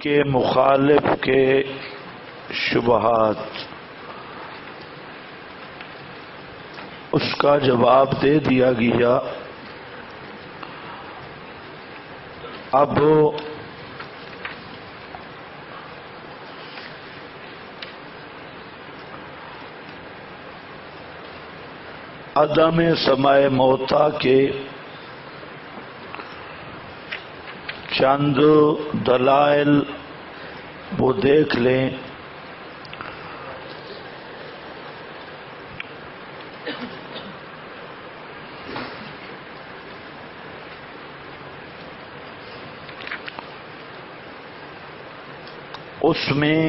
کے مخالف کے شبہات، اس کا جواب دے دیا گیا۔ اب عدم سماع موتا کے چند دلائل وہ دیکھ لیں۔ اس میں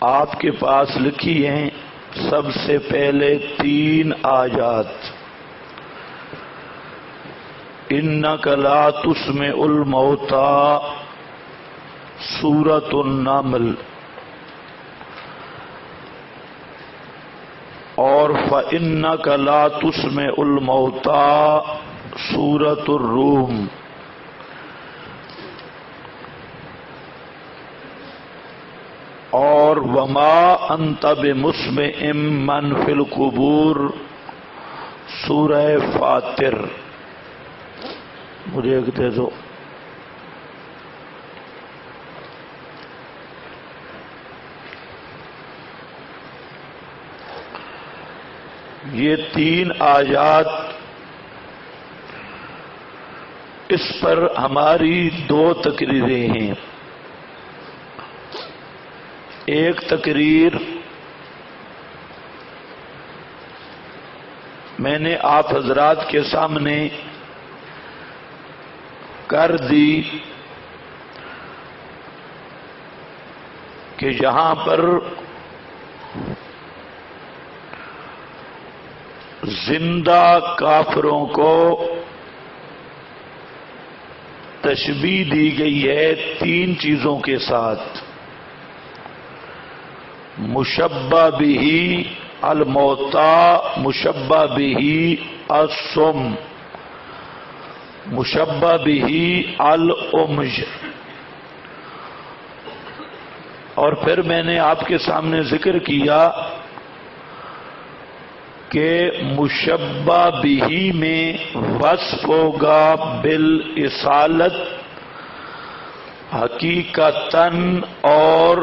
آپ کے پاس لکھی ہیں سب سے پہلے 3 آیات۔ اِنَّكَ لَا تُسْمِعُ الْمَوْتَىٰ سورۃ النمل، اور فَإِنَّكَ لَا تُسْمِعُ الْمَوْتَىٰ سورۃ الروم۔ اور وَمَا أَنْتَ بِمُسْمِعٍ مَّن فِي الْقُبُورِ سورہ فاطر۔ مجھے ایک دے دو۔ یہ 3 آیات، اس پر ہماری 2 تقریریں ہیں۔ ایک تقریر میں نے آپ حضرات کے سامنے کر دی کہ یہاں پر زندہ کافروں کو تشبیہ دی گئی ہے 3 چیزوں کے ساتھ۔ مشبہ بہ الموتى، مشبہ بہ الصم، مشبہ بہ العمج۔ اور پھر میں نے آپ کے سامنے ذکر کیا کہ مشبہ بہ میں وصف ہوگا بالاصالت حقیقتاً، اور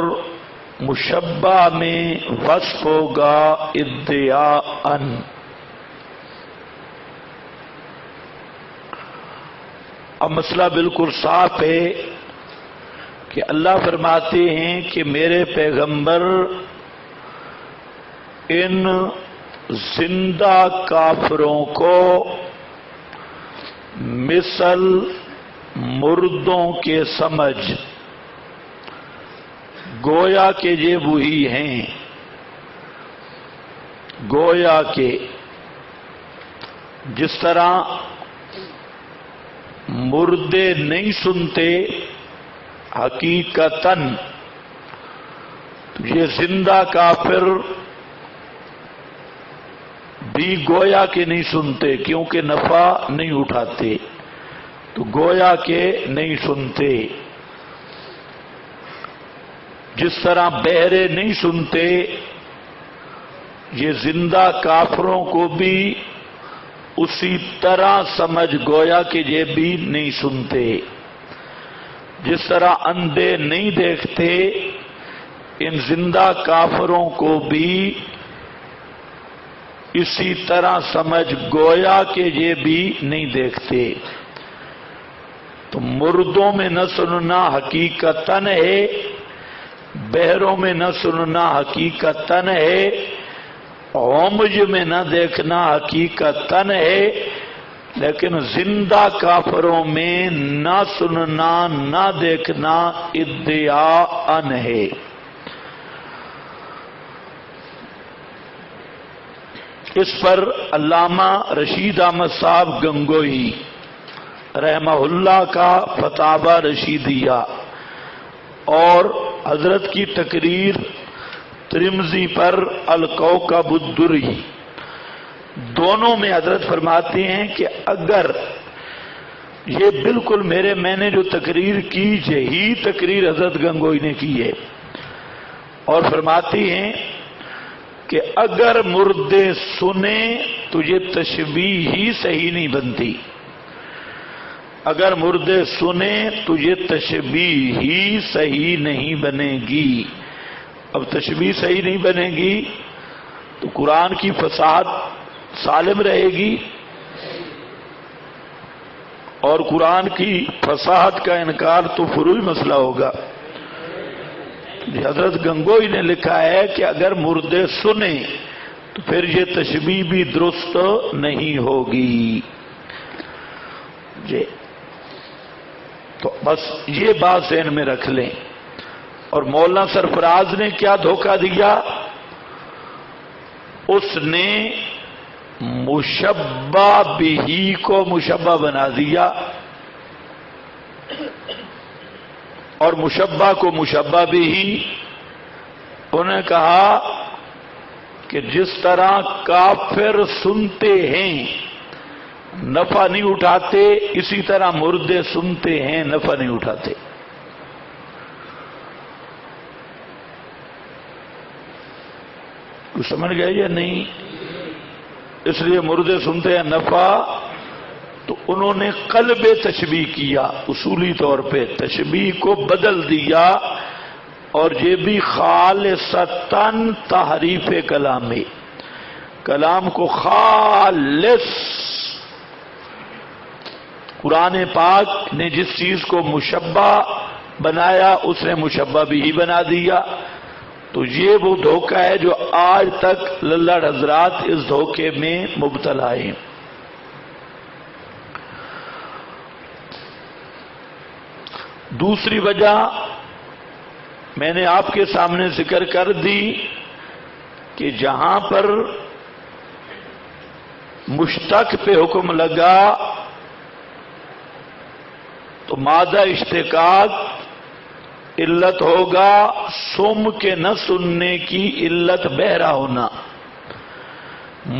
مشبہ میں وصف ہوگا ادعاءً۔ اب مسئلہ بالکل صاف ہے کہ اللہ فرماتے ہیں کہ میرے پیغمبر ان زندہ کافروں کو مثل مردوں کے سمجھ، گویا کہ یہ وہی ہیں، گویا کہ جس طرح مردے نہیں سنتے حقیقتاً، یہ زندہ کافر بھی گویا کہ نہیں سنتے، کیونکہ نفع نہیں اٹھاتے، تو گویا کہ نہیں سنتے۔ جس طرح بہرے نہیں سنتے، یہ زندہ کافروں کو بھی اسی طرح سمجھ گویا کہ یہ بھی نہیں سنتے۔ جس طرح اندھے نہیں دیکھتے، ان زندہ کافروں کو بھی اسی طرح سمجھ گویا کہ یہ بھی نہیں دیکھتے۔ تو مردوں میں نہ سننا حقیقتاً ہے، بہروں میں نہ سننا حقیقتاً ہے، عمج میں نہ دیکھنا حقیقتاً ہے، لیکن زندہ کافروں میں نہ سننا نہ دیکھنا ادعاءً ہے۔ اس پر علامہ رشید احمد صاحب گنگوئی رحمہ اللہ کا فتاوی رشیدیہ اور حضرت کی تقریر ترمذی پر الکوکب الدری، دونوں میں حضرت فرماتے ہیں کہ اگر یہ بالکل میں نے جو تقریر کی یہی تقریر حضرت گنگوئی نے کی ہے، اور فرماتی ہیں کہ اگر مردے سنیں تو یہ تشبیہ ہی صحیح نہیں بنتی، اگر مردے سنیں تو یہ تشبیہ ہی صحیح نہیں بنے گی۔ اب تشبیہ صحیح نہیں بنے گی تو قرآن کی فصاحت سالم رہے گی، اور قرآن کی فصاحت کا انکار تو فروعی مسئلہ ہوگا۔ حضرت گنگوئی نے لکھا ہے کہ اگر مردے سنیں تو پھر یہ تشبیہ بھی درست نہیں ہوگی جی۔ تو بس یہ بات ذہن میں رکھ لیں۔ اور مولانا سرفراز نے کیا دھوکہ دیا؟ اس نے مشبہ بہی کو مشبہ بنا دیا، اور مشبہ کو مشبہ بہی۔ انہوں نے کہا کہ جس طرح کافر سنتے ہیں نفع نہیں اٹھاتے، اسی طرح مردے سنتے ہیں نفع نہیں اٹھاتے۔ کچھ سمجھ گئے یا نہیں؟ اس لیے مردے سنتے ہیں نفع، تو انہوں نے قلب تشبیہ کیا، اصولی طور پہ تشبیہ کو بدل دیا، اور یہ بھی خالصتاً تحریف کلام ہے، کلام کو خالص۔ قرآن پاک نے جس چیز کو مشبہ بنایا اس نے مشبہ بھی بنا دیا۔ تو یہ وہ دھوکہ ہے جو آج تک للڑ حضرات اس دھوکے میں مبتلا ہیں۔ دوسری وجہ میں نے آپ کے سامنے ذکر کر دی کہ جہاں پر مشتق پہ حکم لگا تو مادہ اشتقاق علت ہوگا، سم کے نہ سننے کی علت بہرا ہونا،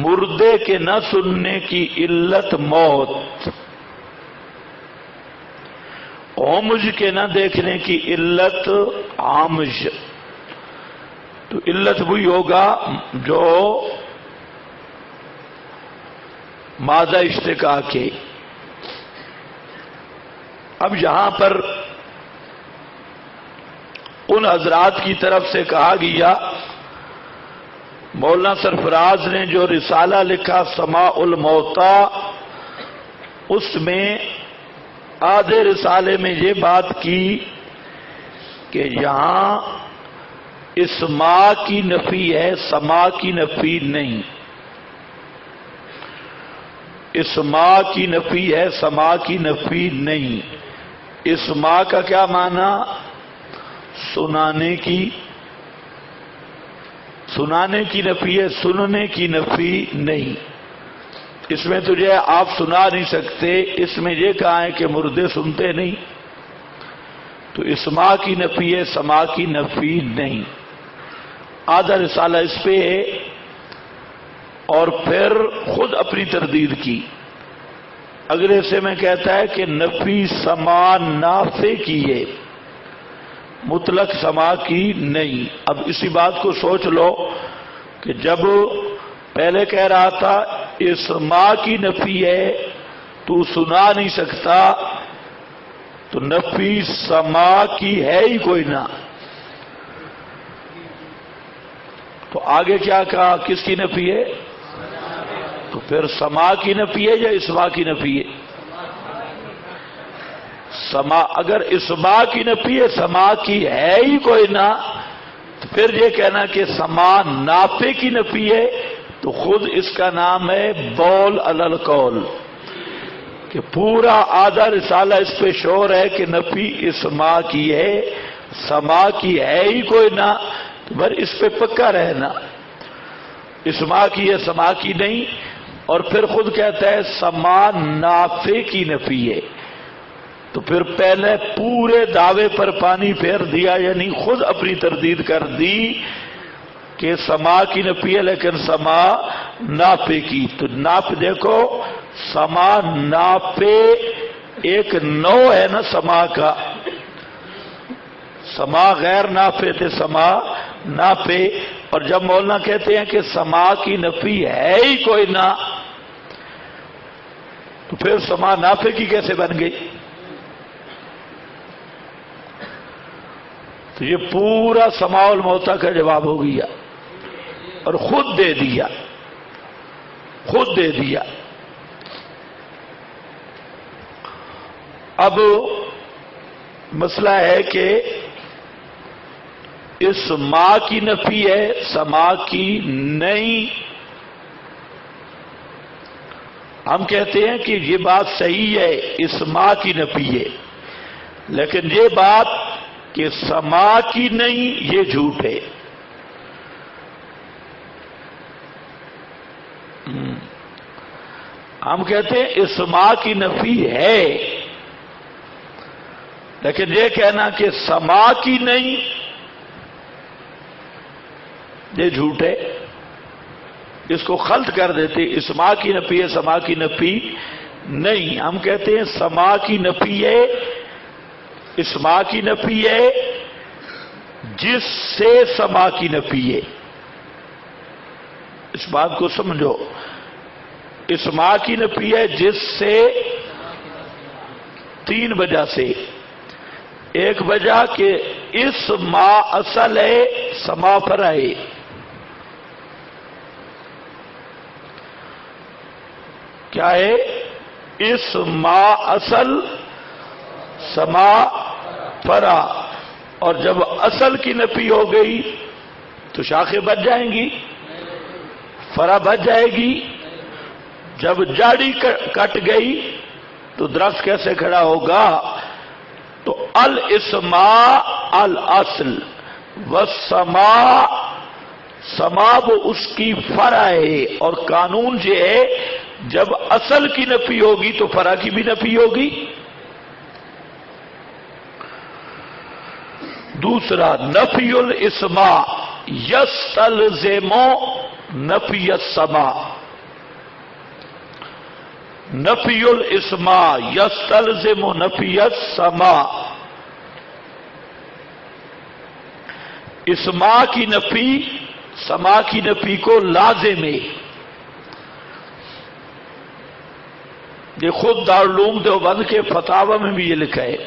مردے کے نہ سننے کی علت موت، عمج کے نہ دیکھنے کی علت عامج۔ تو علت وہی ہوگا جو مادہ اشتقاق ہے۔ اب یہاں پر ان حضرات کی طرف سے کہا گیا، مولانا سرفراز نے جو رسالہ لکھا سماع الموتا، اس میں آدھے رسالے میں یہ بات کی کہ یہاں اسماع کی نفی ہے، سماع کی نفی نہیں۔ اسماع کی نفی ہے، سماع کی نفی نہیں۔ اسماع کا کیا معنی؟ سنانے کی نفی ہے، سننے کی نفی نہیں۔ اس میں تجھے آپ سنا نہیں سکتے، اس میں یہ کہا ہے کہ مردے سنتے نہیں، تو اسماع کی نفی ہے، سماع کی نفی نہیں۔ آدھا رسالہ اس پہ ہے، اور پھر خود اپنی تردید کی۔ اگلے سے میں کہتا ہے کہ نفی سماع نافع کی ہے، مطلق سماع کی نہیں۔ اب اسی بات کو سوچ لو کہ جب پہلے کہہ رہا تھا اسماع کی نفی ہے تو سنا نہیں سکتا، تو نفی سماع کی ہے ہی کوئی نہ۔ تو آگے کیا کہا؟ کس کی نفی ہے؟ تو پھر سماع کی نفی ہے یا اسماع کی نفی ہے؟ سماع، اگر اسماع کی نفی ہے، سماع کی ہے ہی کوئی نہ، تو پھر یہ کہنا کہ سماع نافع کی نفی ہے، تو خود اس کا نام ہے بول علی القول، کہ پورا آدھا رسالہ اس پہ شور ہے کہ نفی اسماع کی ہے، سماع کی ہے ہی کوئی نہ، تو بھر اس پہ پکا رہنا، اسماع کی ہے، سماع کی نہیں۔ اور پھر خود کہتا ہے سماع نافع کی نفی ہے، تو پھر پہلے پورے دعوے پر پانی پھیر دیا، یعنی خود اپنی تردید کر دی کہ سماع کی نفی ہے لیکن سماع نافع کی۔ تو نافع دیکھو، سماع نافع ایک نو ہے نا سما کا، سما غیر نافع تھے، سما نافع، اور جب مولانا کہتے ہیں کہ سما کی نفی ہے ہی کوئی نہ، تو پھر سما نافع کی کیسے بن گئی؟ تو یہ پورا سماع الموتا کا جواب ہو گیا، اور خود دے دیا، خود دے دیا۔ اب مسئلہ ہے کہ اس ماں کی نفی ہے، سما کی نہیں۔ ہم کہتے ہیں کہ یہ بات صحیح ہے، اس ماں کی نفی ہے، لیکن یہ بات کہ سما کی نہیں، یہ جھوٹ ہے۔ ہم کہتے ہیں اس ماں کی نفی ہے، لیکن یہ کہنا کہ سما کی نہیں، یہ جھوٹ ہے، اس کو خلط کر دیتے، اس ماں کی نفی ہے، سما کی نفی نہیں۔ ہم کہتے ہیں سما کی نفی ہے، اس ماں کی نفی ہے جس سے سما کی نفی ہے۔ اس بات کو سمجھو، اس ماں کی نفی ہے جس سے، تین وجہ سے۔ ایک وجہ کہ اس ماں اصل ہے، سما فرع ہے۔ کیا ہے؟ اس ماں اصل، سما فرع، اور جب اصل کی نفی ہو گئی تو شاخیں بچ جائیں گی، فرع بچ جائے گی۔ جب جاڑی کٹ گئی تو درخت کیسے کھڑا ہوگا؟ تو الاسماء الاصل والسماء، سما وہ اس کی فرع ہے، اور قانون یہ ہے جب اصل کی نفی ہوگی تو فرع کی بھی نفی ہوگی۔ دوسرا، نفی الاسماء یستلزم نفی السماء، نفی الاسماء یستلزم نفی السماء۔ اسماء کی نفی سما کی نفی کو لازم ہے۔ یہ خود دارالعلوم دیوبند کے فتاوی میں بھی یہ لکھا ہے،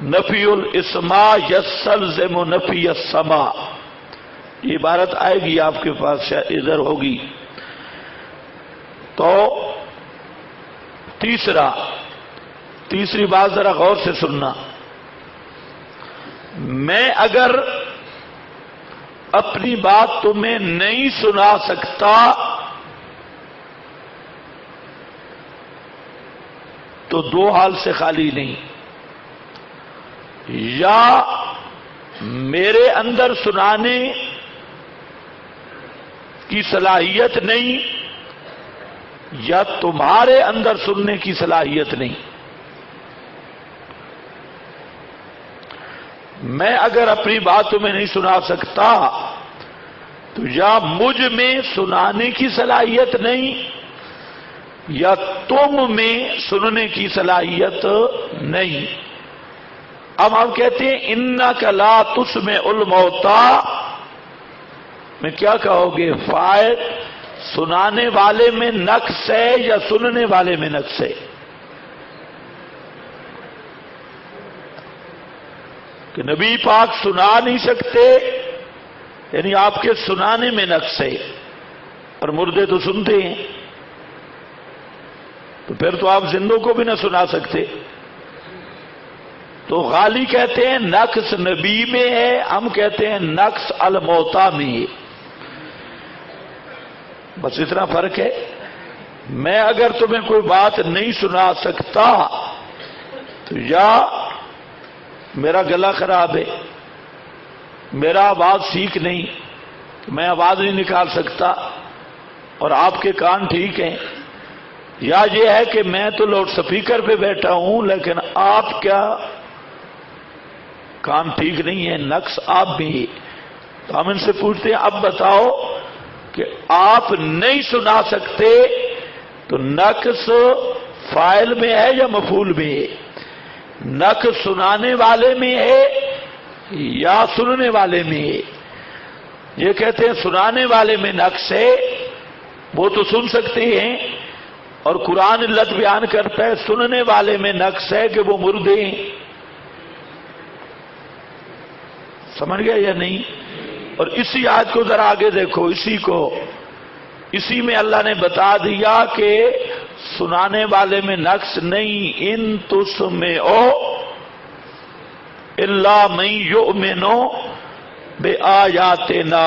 نفی الاسماء یستلزم نفی السماء۔ یہ عبارت آئے گی آپ کے پاس، شاید ادھر ہوگی۔ تو تیسری بات ذرا غور سے سننا، میں اگر اپنی بات تمہیں نہیں سنا سکتا تو دو حال سے خالی نہیں، یا میرے اندر سنانے کی صلاحیت نہیں، یا تمہارے اندر سننے کی صلاحیت نہیں۔ میں اگر اپنی بات تمہیں نہیں سنا سکتا تو یا مجھ میں سنانے کی صلاحیت نہیں، یا تم میں سننے کی صلاحیت نہیں۔ اب ہم کہتے ہیں انک لا تسمع الموتى، میں کیا کہو گے؟ فاعل سنانے والے میں نقص ہے یا سننے والے میں نقص ہے؟ کہ نبی پاک سنا نہیں سکتے، یعنی آپ کے سنانے میں نقص ہے، اور مردے تو سنتے ہیں، تو پھر تو آپ زندوں کو بھی نہ سنا سکتے۔ تو غالی کہتے ہیں نقص نبی میں ہے، ہم کہتے ہیں نقص الموتى میں ہے، بس اتنا فرق ہے۔ میں اگر تمہیں کوئی بات نہیں سنا سکتا تو یا میرا گلا خراب ہے، میرا آواز ٹھیک نہیں، میں آواز نہیں نکال سکتا، اور آپ کے کان ٹھیک ہیں، یا یہ ہے کہ میں تو لاؤڈ سپیکر پہ بیٹھا ہوں لیکن آپ کیا کان ٹھیک نہیں ہے، نقص آپ بھی۔ تو ہم ان سے پوچھتے ہیں اب بتاؤ کہ آپ نہیں سنا سکتے تو نقص فاعل میں ہے یا مفعول میں ہے؟ نقص سنانے والے میں ہے یا سننے والے میں ہے؟ یہ کہتے ہیں سنانے والے میں نقص ہے، وہ تو سن سکتے ہیں، اور قرآن علت بیان کرتا ہے سننے والے میں نقص ہے کہ وہ مردے ہیں۔ سمجھ گئے یا نہیں؟ اور اسی آیت کو ذرا آگے دیکھو، اسی میں اللہ نے بتا دیا کہ سنانے والے میں نقص نہیں، ان تسمعوا الا من یؤمن بآیاتنا۔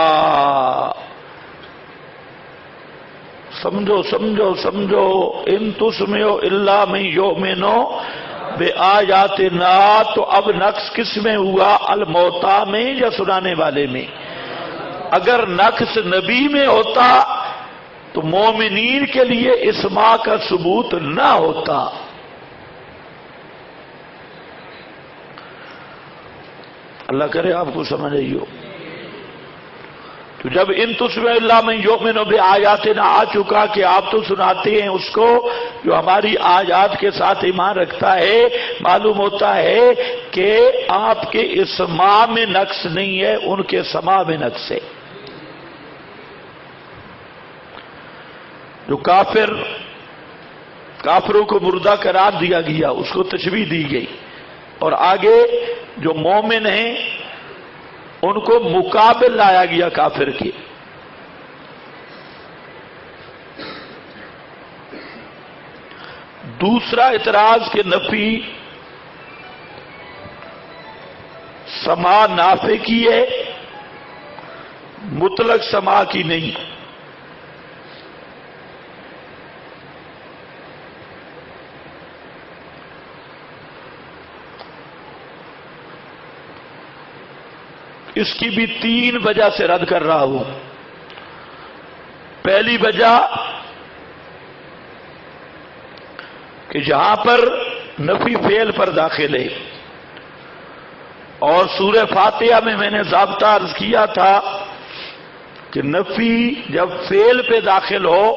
سمجھو ان تسمعوا الا من یؤمن بآیاتنا، تو اب نقص کس میں ہوا؟ الموتیٰ میں یا سنانے والے میں؟ اگر نقص نبی میں ہوتا تو مومنین کے لیے اسماء کا ثبوت نہ ہوتا۔ اللہ کرے آپ کو سمجھ آئی ہو۔ تو جب ان تسمعوا الا من یؤمن بآیاتنا آ چکا کہ آپ تو سناتے ہیں اس کو جو ہماری آیات کے ساتھ ایمان رکھتا ہے، معلوم ہوتا ہے کہ آپ کے اسماء میں نقص نہیں ہے، ان کے سماع میں نقص ہے۔ جو کافروں کو مردہ قرار دیا گیا، اس کو تشبیہ دی گئی، اور آگے جو مومن ہیں ان کو مقابل لایا گیا کافر کے۔ دوسرا اعتراض کہ نفی سماع نافع کی ہے، مطلق سماع کی نہیں۔ اس کی بھی 3 وجہ سے رد کر رہا ہوں۔ پہلی وجہ کہ جہاں پر نفی فعل پر داخل ہے، اور سورہ فاتحہ میں نے ضابطہ عرض کیا تھا کہ نفی جب فعل پہ داخل ہو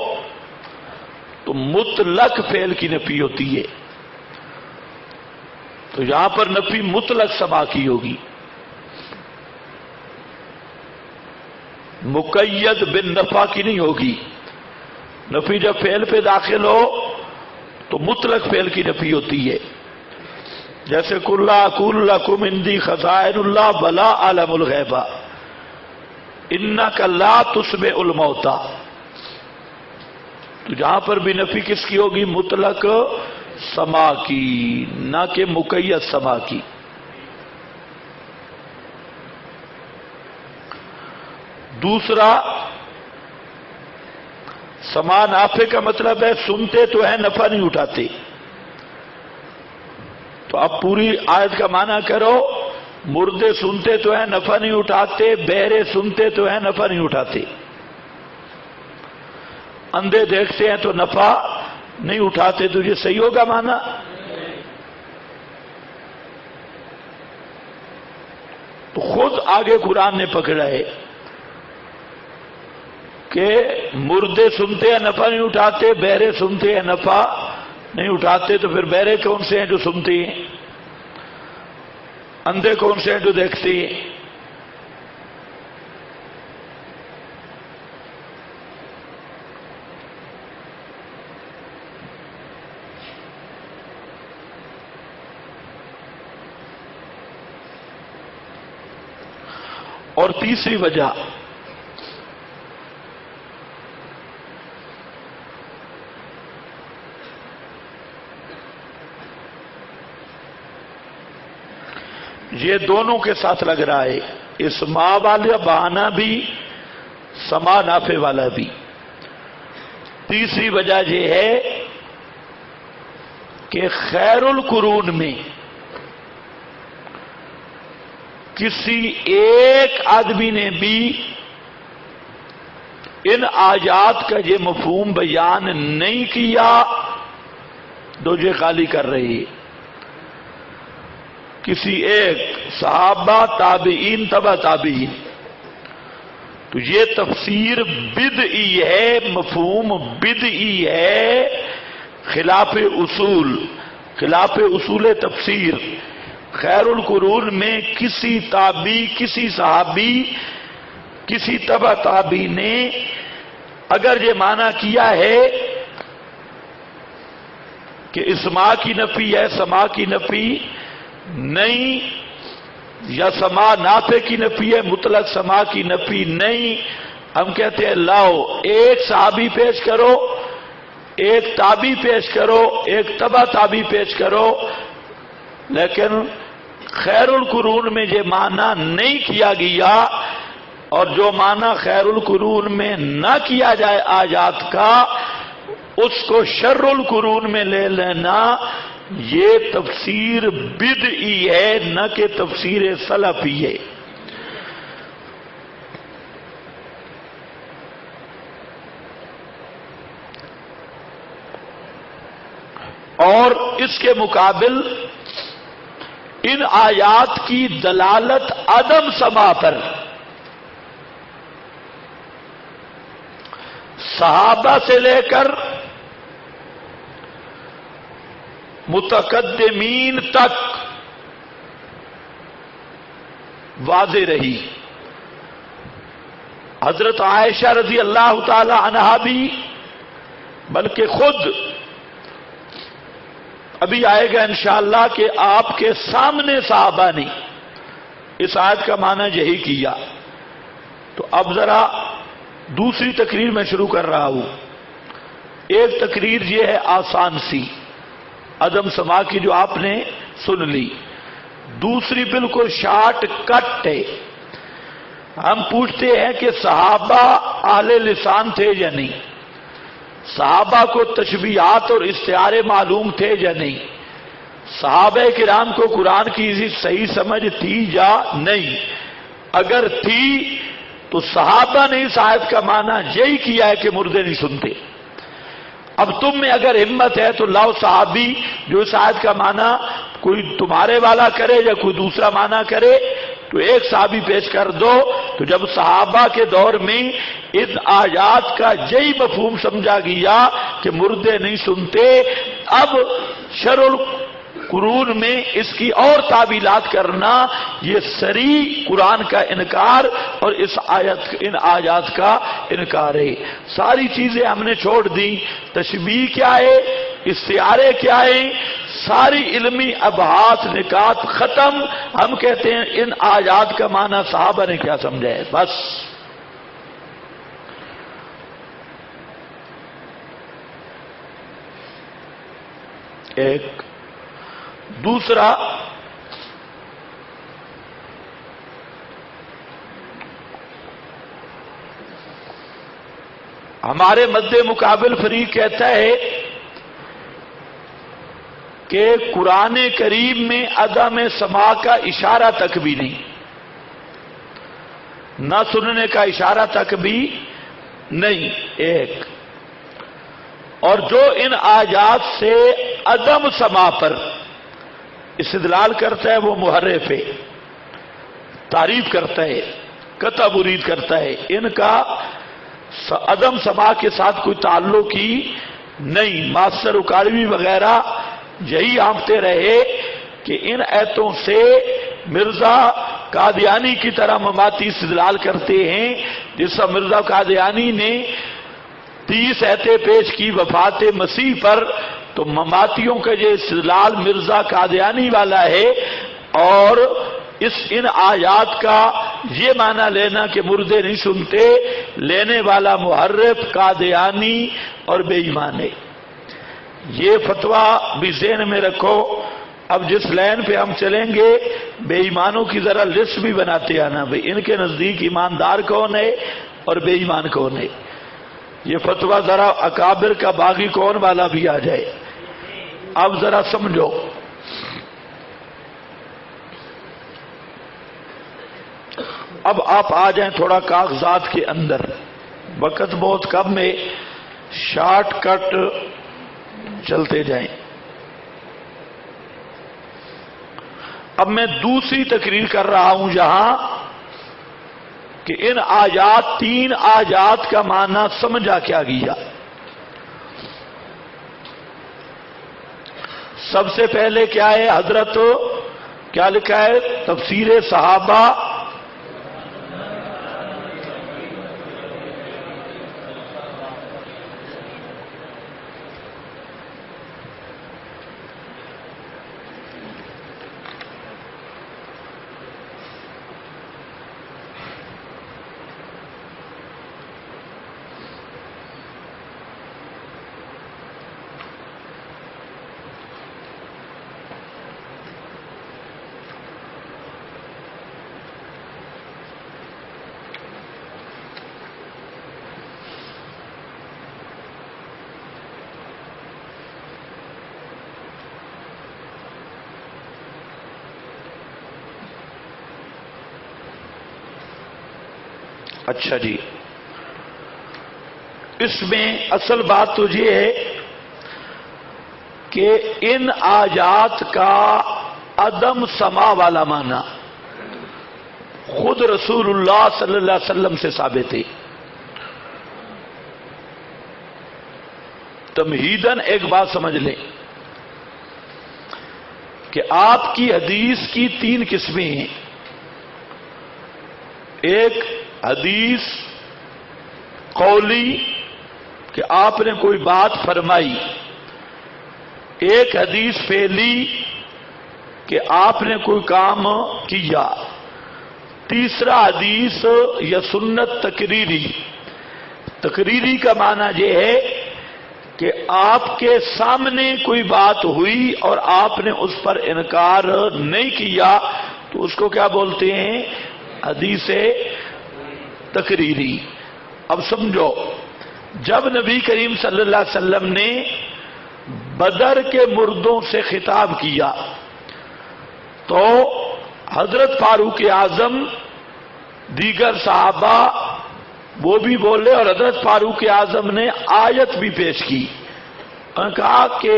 تو مطلق فعل کی نفی ہوتی ہے، تو یہاں پر نفی مطلق سماع کی ہوگی، مقید بن نفع کی نہیں ہوگی۔ نفی جب فعل پہ داخل ہو تو مطلق فعل کی نفی ہوتی ہے، جیسے قل لا اقول لکم عندی خزائن اللہ ولا اعلم الغیب انک لا تسمع الموتى۔ تو جہاں پر بھی نفی کس کی ہوگی؟ مطلق سماع کی، نہ کہ مقید سماع کی۔ دوسرا، سماع نافع کا مطلب ہے سنتے تو ہیں نفع نہیں اٹھاتے۔ تو اب پوری آیت کا معنی کرو، مردے سنتے تو ہیں نفع نہیں اٹھاتے، بہرے سنتے تو ہیں نفع نہیں اٹھاتے، اندھے دیکھتے ہیں تو نفع نہیں اٹھاتے، تو یہ صحیح ہوگا معنی؟ تو خود آگے قرآن نے پکڑا ہے کہ مردے سنتے ہیں نفع نہیں اٹھاتے، بہرے سنتے ہیں نفع نہیں اٹھاتے، تو پھر بہرے کون سے ہیں جو سنتے ہیں؟ اندھے کون سے ہیں جو دیکھتے ہیں؟ اور تیسری وجہ یہ دونوں کے ساتھ لگ رہا ہے، اسماع والا بہانہ بھی، سماع نافع والا بھی۔ تیسری وجہ یہ ہے کہ خیر القرون میں کسی ایک آدمی نے بھی ان آیات کا یہ مفہوم بیان نہیں کیا جو یہ خالی کر رہے ہیں۔ کسی ایک صحابہ، تابعین، تبع تابعین، تو یہ تفسیر بدعی ہے، مفہوم بدعی ہے خلاف اصول تفسیر، خیر القرون میں کسی تابعی، کسی صحابی، کسی تبع تابعی نے اگر یہ معنی کیا ہے کہ اسما کی نفی ہے، سما کی نفی نہیں، یا سما نافع کی نفی ہے، مطلق سما کی نفی نہیں، ہم کہتے ہیں لاؤ ایک صحابی پیش کرو، ایک تابعی پیش کرو، ایک تبع تابعی پیش کرو، لیکن خیر القرون میں یہ معنی نہیں کیا گیا، اور جو معنی خیر القرون میں نہ کیا جائے آیات کا، اس کو شر القرون میں لے لینا، یہ تفسیر بدعی ہے، نہ کہ تفسیر سلفی ہے۔ اور اس کے مقابل ان آیات کی دلالت عدم سما پر صحابہ سے لے کر متقدمین تک واضح رہی۔ حضرت عائشہ رضی اللہ تعالی عنہا بھی، بلکہ خود ابھی آئے گا انشاءاللہ کہ آپ کے سامنے صحابہ نے اس آیت کا معنی یہی کیا۔ تو اب ذرا دوسری تقریر میں شروع کر رہا ہوں۔ ایک تقریر یہ ہے آسان سی، عدم سما کی، جو آپ نے سن لی۔ دوسری بالکل شارٹ کٹ ہے۔ ہم پوچھتے ہیں کہ صحابہ اہل لسان تھے یا نہیں، صحابہ کو تشبیہات اور استعارے معلوم تھے یا نہیں، صحابہ کرام کو قرآن کی صحیح سمجھ تھی یا نہیں، اگر تھی تو صحابہ نے اس آیت کا معنی یہی کیا ہے کہ مردے نہیں سنتے۔ اب تم میں اگر ہمت ہے تو لاؤ صحابی جو اس آیت کا معنی کوئی تمہارے والا کرے یا کوئی دوسرا معنی کرے، تو ایک صحابی پیش کر دو۔ تو جب صحابہ کے دور میں ان آیات کا یہی مفہوم سمجھا گیا کہ مردے نہیں سنتے، اب شر القرون میں اس کی اور تعویلات کرنا یہ صریح قرآن کا انکار اور ان آیات کا انکار ہے۔ ساری چیزیں ہم نے چھوڑ دی، تشبیہ کیا ہے، استعارے کیا ہے، ساری علمی ابحاث نکات ختم۔ ہم کہتے ہیں ان آیات کا معنی صحابہ نے کیا سمجھا ہے، بس۔ ایک دوسرا، ہمارے مد مقابل فریق کہتا ہے کہ قرآن کریم میں عدم سماع کا اشارہ تک بھی نہیں، نہ سننے کا اشارہ تک بھی نہیں۔ ایک اور جو ان آیات سے عدم سماع پر استدلال کرتا ہے وہ محرف ہے، تعریف کرتا ہے، قطع مرید کرتا ہے، ان کا عدم سماع کے ساتھ کوئی تعلق ہی نہیں۔ ماسٹر اکاڑوی وغیرہ یہی آنکھتے رہے کہ ان ایتوں سے مرزا قادیانی کی طرح مماتی استدلال کرتے ہیں، جس طرح مرزا قادیانی نے 30 ایتیں پیش کی وفات مسیح پر، تو مماتیوں کا یہ استدلال مرزا قادیانی والا ہے، اور ان آیات کا یہ معنی لینا کہ مردے نہیں سنتے، لینے والا محرف قادیانی اور بے ایمان ہے۔ یہ فتویٰ بھی ذہن میں رکھو۔ اب جس لائن پہ ہم چلیں گے، بے ایمانوں کی ذرا لسٹ بھی بناتے آنا، بھئی ان کے نزدیک ایماندار کون ہے اور بے ایمان کون ہے۔ یہ فتویٰ ذرا اکابر کا باغی کون والا بھی آ جائے۔ اب ذرا سمجھو، اب آپ آ جائیں تھوڑا کاغذات کے اندر، وقت بہت کم ہے، شارٹ کٹ چلتے جائیں۔ اب میں دوسری تقریر کر رہا ہوں یہاں کہ ان آیات، 3 آیات کا معنی سمجھا کیا گیا۔ سب سے پہلے کیا ہے؟ حضرت کیا لکھا ہے؟ تفسیر صحابہ اچھا جی، اس میں اصل بات تو یہ ہے کہ ان آیات کا عدم سما والا معنی خود رسول اللہ صلی اللہ علیہ وسلم سے ثابت ہے۔ تمہیداً ایک بات سمجھ لیں کہ آپ کی حدیث کی 3 قسمیں ہیں۔ ایک حدیث قولی کہ آپ نے کوئی بات فرمائی، ایک حدیث فعلی کہ آپ نے کوئی کام کیا، تیسرا حدیث یا سنت تقریری۔ تقریری کا معنی یہ ہے کہ آپ کے سامنے کوئی بات ہوئی اور آپ نے اس پر انکار نہیں کیا، تو اس کو کیا بولتے ہیں؟ حدیث تقریری۔ اب سمجھو، جب نبی کریم صلی اللہ علیہ وسلم نے بدر کے مردوں سے خطاب کیا تو حضرت فاروق اعظم، دیگر صحابہ وہ بھی بولے اور حضرت فاروق اعظم نے آیت بھی پیش کی۔ انہوں نے کہا کہ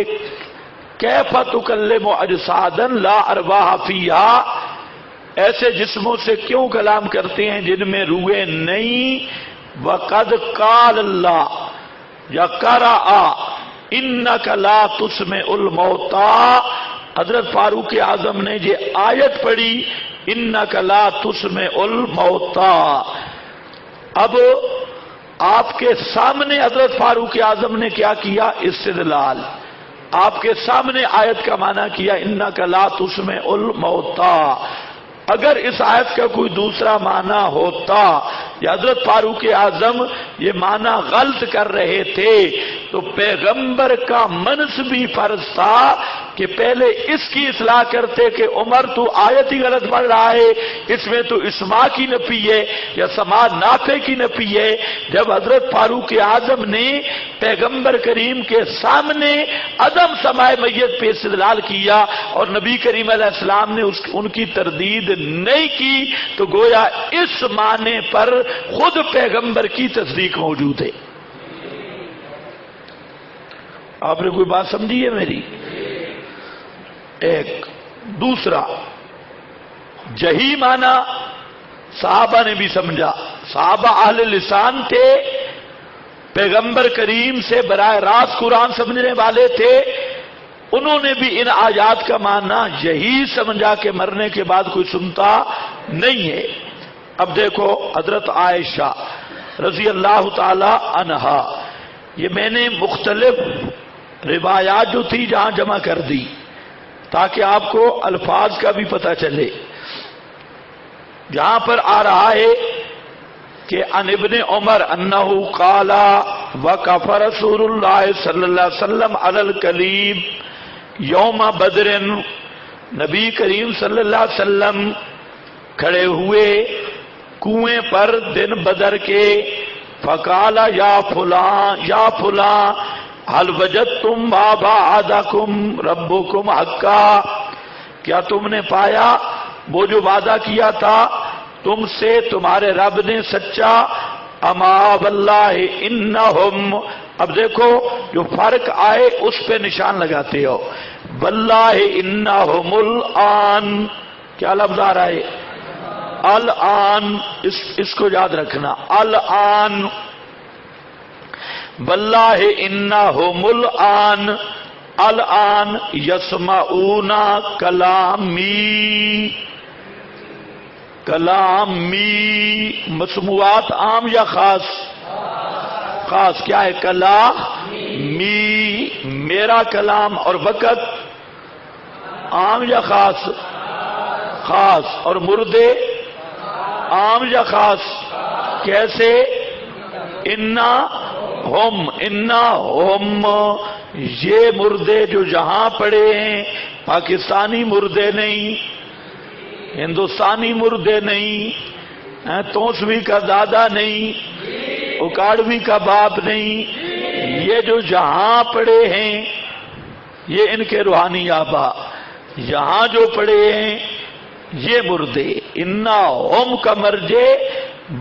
کیف تکلم اجسادا لا ارواح فیہا، ایسے جسموں سے کیوں کلام کرتے ہیں جن میں روحیں نہیں؟ وقد قال اللہ یا قرأ انک لا تسمع الموتى، حضرت فاروق اعظم نے یہ آیت پڑھی انک لا تسمع الموتى۔ اب آپ کے سامنے حضرت فاروق اعظم نے کیا کیا؟ استدلال۔ آپ کے سامنے آیت کا معنی کیا انک لا تسمع الموتى۔ اگر اس آیت کا کوئی دوسرا معنی ہوتا یا حضرت فاروق اعظم یہ معنی غلط کر رہے تھے تو پیغمبر کا منصبی فرض تھا کہ پہلے اس کی اصلاح کرتے کہ عمر تو آیت ہی غلط پڑھ رہا ہے، اس میں تو اسماع کی نفی ہے یا سماع نافع کی نفی ہے۔ جب حضرت فاروق اعظم نے پیغمبر کریم کے سامنے عدم سماع میت پہ استدلال کیا اور نبی کریم علیہ السلام نے ان کی تردید نہیں کی، تو گویا اس معنی پر خود پیغمبر کی تصدیق موجود ہے۔ آپ نے کوئی بات سمجھی ہے میری؟ ایک دوسرا جہی معنی صحابہ نے بھی سمجھا، صحابہ اہل لسان تھے، پیغمبر کریم سے براہ راست قرآن سمجھنے والے تھے، انہوں نے بھی ان آیات کا معنی یہی سمجھا کہ مرنے کے بعد کوئی سنتا نہیں ہے۔ اب دیکھو حضرت عائشہ رضی اللہ تعالی عنہا، یہ میں نے مختلف روایات جو تھی جہاں جمع کر دی تاکہ آپ کو الفاظ کا بھی پتہ چلے۔ جہاں پر آ رہا ہے کہ عن ابن عمر انہ قال وقف رسول اللہ صلی اللہ علیہ وسلم علی الکلیب یوم بدر، نبی کریم صلی اللہ علیہ وسلم کھڑے ہوئے کنویں پر دن بدر کے، فقال یا فلاں یا فلاں هل وجدتم ما وعدکم ربکم حقا، کیا تم نے پایا وہ جو وعدہ کیا تھا تم سے تمہارے رب نے سچا؟ اما واللہ انہم، اب دیکھو جو فرق آئے اس پہ نشان لگاتے ہو، واللہ انہم الان، کیا لفظ آ رہا ہے؟ الان، اس کو یاد رکھنا، الان، واللہ انہم الان الآن یسمعون کلامی، کلامی مسموعات عام یا خاص؟ خاص. کیا ہے؟ کلامی میرا کلام. اور وقت عام یا خاص؟ خاص. اور مردے عام یا خاص؟ کیسے؟ انا ہم یہ مردے جو جہاں پڑے ہیں، پاکستانی مردے نہیں، ہندوستانی مردے نہیں، توسوی کا دادا نہیں، اکاڑوی کا باپ نہیں، یہ جو جہاں پڑے ہیں یہ ان کے روحانی آبا، یہاں جو پڑے ہیں یہ مردے. انا ہم کا مرجے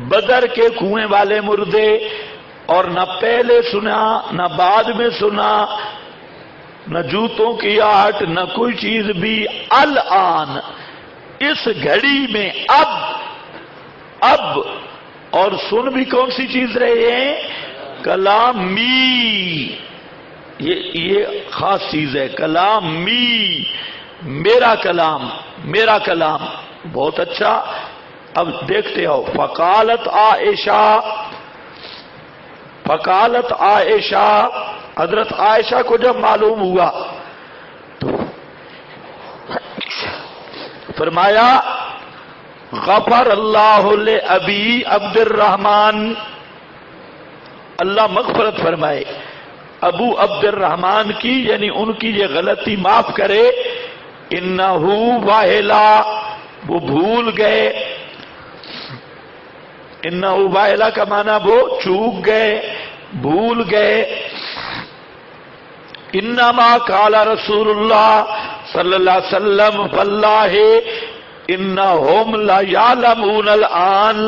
بدر کے کنویں والے مردے، اور نہ پہلے سنا نہ بعد میں سنا، نہ جوتوں کی آہٹ نہ کوئی چیز بھی. الآن اس گھڑی میں، اب اور سن بھی کون سی چیز رہے ہیں؟ کلامی. یہ خاص چیز ہے. کلامی میرا کلام، میرا کلام. بہت اچھا. اب دیکھتے ہو. فقالت عائشہ، حضرت عائشہ کو جب معلوم ہوا تو فرمایا غفر اللہ لأبی عبد الرحمن، اللہ مغفرت فرمائے ابو عبد الرحمن کی، یعنی ان کی یہ غلطی معاف کرے. انہو واہلا، وہ بھول گئے. انہو واہلا کا معنی وہ چوک گئے، بھول گئے. انما قال رسول اللہ صلی اللہ علیہ وسلم واللہ انہم لا یعلمون الآن،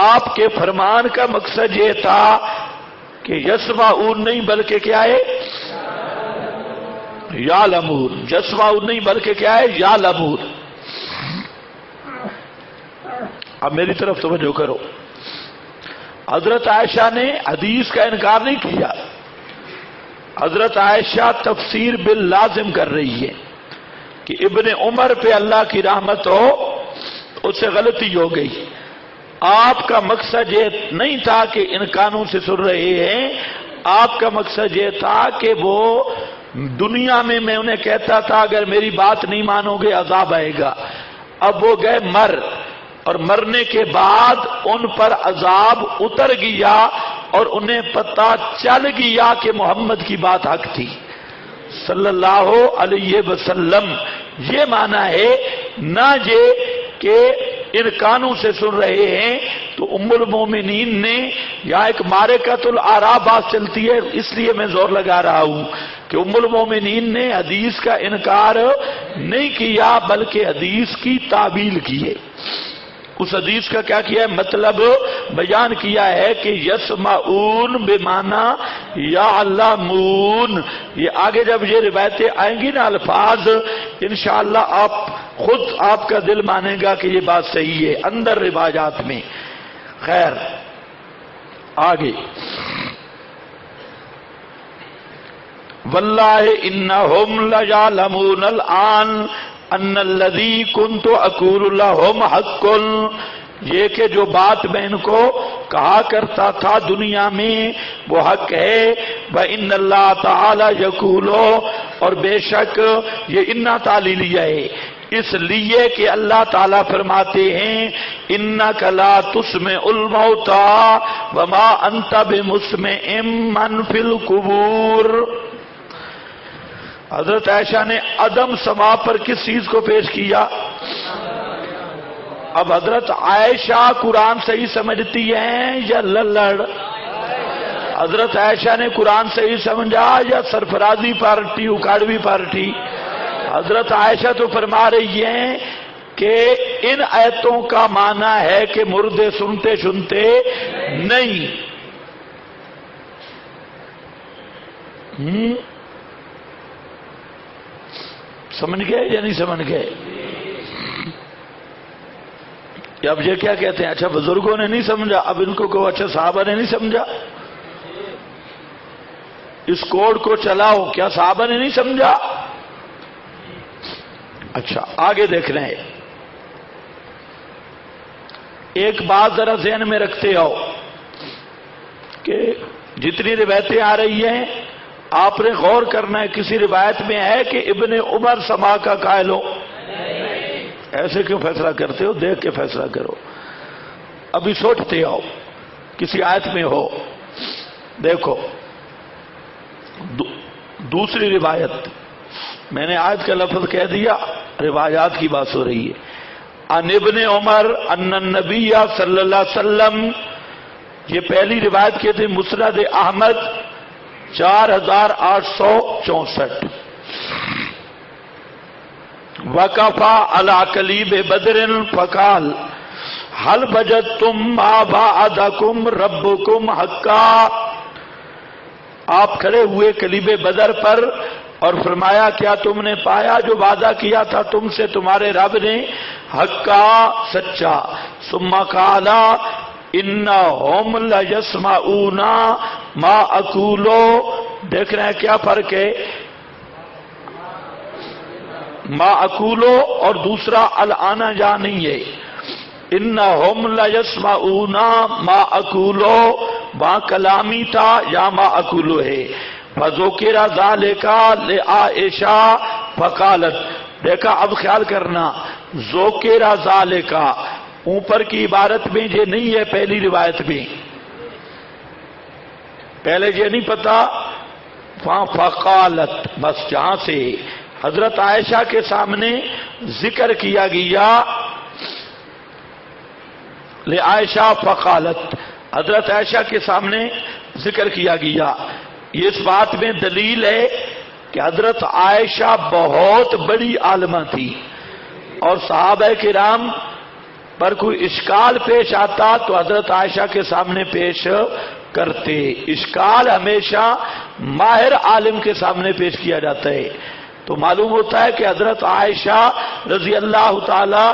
آپ کے فرمان کا مقصد یہ تھا کہ یسمعون نہیں بلکہ کیا ہے؟ یعلمون. یسمعون نہیں بلکہ کیا ہے؟ یعلمون. اب میری طرف توجہ کرو. حضرت عائشہ نے حدیث کا انکار نہیں کیا. حضرت عائشہ تفسیر باللازم کر رہی ہے کہ ابن عمر پہ اللہ کی رحمت ہو، اس سے غلطی ہو گئی. آپ کا مقصد یہ نہیں تھا کہ ان کانوں سے سن رہے ہیں، آپ کا مقصد یہ تھا کہ وہ دنیا میں انہیں کہتا تھا اگر میری بات نہیں مانو گے عذاب آئے گا. اب وہ گئے اور مرنے کے بعد ان پر عذاب اتر گیا اور انہیں پتہ چل گیا کہ محمد کی بات حق تھی صلی اللہ علیہ وسلم. یہ معنی ہے نہ یہ کہ ان کانوں سے سن رہے ہیں. تو ام المومنین نے، یا ایک معرکۃ الاراء بات چلتی ہے اس لیے میں زور لگا رہا ہوں کہ ام المومنین نے حدیث کا انکار نہیں کیا بلکہ حدیث کی تعویل کی ہے. اس حدیث کا کیا کیا ہے؟ مطلب بیان کیا ہے کہ یسمعون بمعنی یعلمون. یہ آگے جب یہ روایتیں آئیں گی نا الفاظ، انشاءاللہ آپ کا دل مانے گا کہ یہ بات صحیح ہے اندر روایات میں. خیر آگے. واللہ انہم لیعلمون الآن ان الذی کنت اقول لهم حق، یہ کہ جو بات میں ان کو کہا کرتا تھا دنیا میں وہ حق ہے. وَإِنَّ اللَّهَ تَعَالَى يَقُولُ، اور بے شک یہ انا تعلیلیہ ہے اس لیے کہ اللہ تعالیٰ فرماتے ہیں اِنَّكَ لَا تُسْمِعُ الْمَوْتَى وَمَا أَنْتَ بِمُسْمِعٍ مَّن فِي الْقُبُورِ. حضرت عائشہ نے عدم سماع پر کس چیز کو پیش کیا؟ اب حضرت عائشہ قرآن صحیح سمجھتی ہیں یا للڑ؟ حضرت عائشہ نے قرآن صحیح سمجھا یا سرفرازی پارٹی، اکاڑوی پارٹی؟ حضرت عائشہ تو فرما رہی ہیں کہ ان آیتوں کا معنی ہے کہ مردے سنتے سنتے نہیں. سمجھ گئے یا نہیں سمجھ گئے؟ اب یہ کیا کہتے ہیں؟ اچھا بزرگوں نے نہیں سمجھا، اب ان کو کہو اچھا صحابہ نے نہیں سمجھا. اس کوڈ کو چلاؤ. کیا صحابہ نے نہیں سمجھا؟ اچھا آگے دیکھ رہے ہیں. ایک بات ذرا ذہن میں رکھتے ہو کہ جتنی روایتیں آ رہی ہیں آپ نے غور کرنا ہے. کسی روایت میں ہے کہ ابن عمر سما کا قائل ہو؟ ایسے کیوں فیصلہ کرتے ہو؟ دیکھ کے فیصلہ کرو. ابھی سوچتے ہو کسی آیت میں ہو. دیکھو دوسری روایت، میں نے آیت کا لفظ کہہ دیا، روایات کی بات ہو رہی ہے. ان ابن عمر ان النبی صلی اللہ علیہ وسلم، یہ پہلی روایت کے تھے مسند احمد 4864. وقفا علی کلیب بدر فقال هل وجدتم ما وعدکم ربکم حقا. آپ کھڑے ہوئے کلیب بدر پر اور فرمایا کیا تم نے پایا جو وعدہ کیا تھا تم سے تمہارے رب نے؟ حقا، سچا. ثم قال انہم لیسمعون ما اقول. دیکھ رہے ہیں کیا فرق ہے؟ ما اقول اور دوسرا الآن جا نہیں ہے. انہم لیسمعون ما اقول، وہاں کلامی تھا یا ما اقول ہے. فذکر ذالک لعائشہ فقالت. دیکھا اب خیال کرنا، ذکر ذالک اوپر کی عبارت میں یہ نہیں ہے. پہلی روایت میں پہلے یہ نہیں پتا. فقالت بس جہاں سے حضرت عائشہ کے سامنے ذکر کیا گیا لعائشہ فقالت، حضرت عائشہ کے سامنے ذکر کیا گیا. یہ اس بات میں دلیل ہے کہ حضرت عائشہ بہت بڑی عالمہ تھی اور صحابہ کرام پر کوئی اشکال پیش آتا تو حضرت عائشہ کے سامنے پیش کرتے. اشکال ہمیشہ ماہر عالم کے سامنے پیش کیا جاتا ہے. تو معلوم ہوتا ہے کہ حضرت عائشہ رضی اللہ تعالی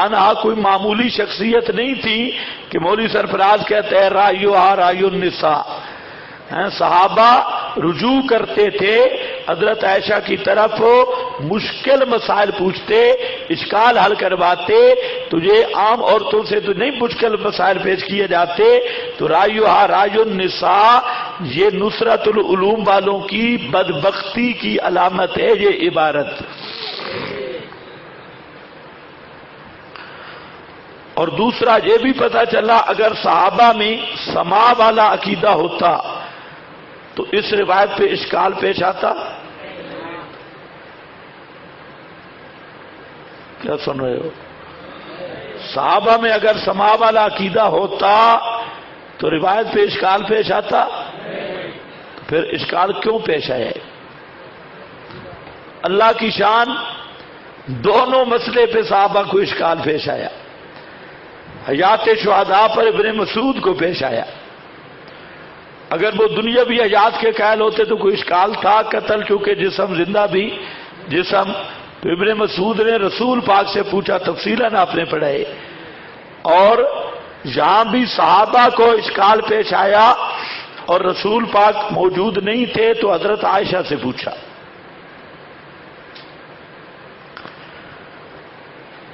عنہا کوئی معمولی شخصیت نہیں تھی کہ مولوی سرفراز کہتے ہیں رایوہا رایو النساء. صحابہ رجوع کرتے تھے حضرت عائشہ کی طرف، مشکل مسائل پوچھتے، اشکال حل کرواتے. تجھے عام عورتوں سے تو نہیں مشکل مسائل پیش کیے جاتے. تو رایوہا رایو النساء یہ نصرت العلوم والوں کی بدبختی کی علامت ہے یہ عبارت. اور دوسرا یہ بھی پتہ چلا اگر صحابہ میں سما والا عقیدہ ہوتا تو اس روایت پہ اشکال پیش آتا. کیا سن رہے ہو؟ صحابہ میں اگر سما والا عقیدہ ہوتا تو روایت پہ اشکال پیش آتا. پھر اشکال کیوں پیش آیا؟ اللہ کی شان، دونوں مسئلے پہ صحابہ کو اشکال پیش آیا. حیات شہداء پر ابن مسعود کو پیش آیا. اگر وہ دنیاوی حیات کے قائل ہوتے تو کوئی اشکال تھا؟ قتل چونکہ جسم زندہ بھی جسم. تو ابن مسعود نے رسول پاک سے پوچھا، تفصیلاً آپ نے پڑھائے. اور یہاں بھی صحابہ کو اشکال پیش آیا اور رسول پاک موجود نہیں تھے تو حضرت عائشہ سے پوچھا.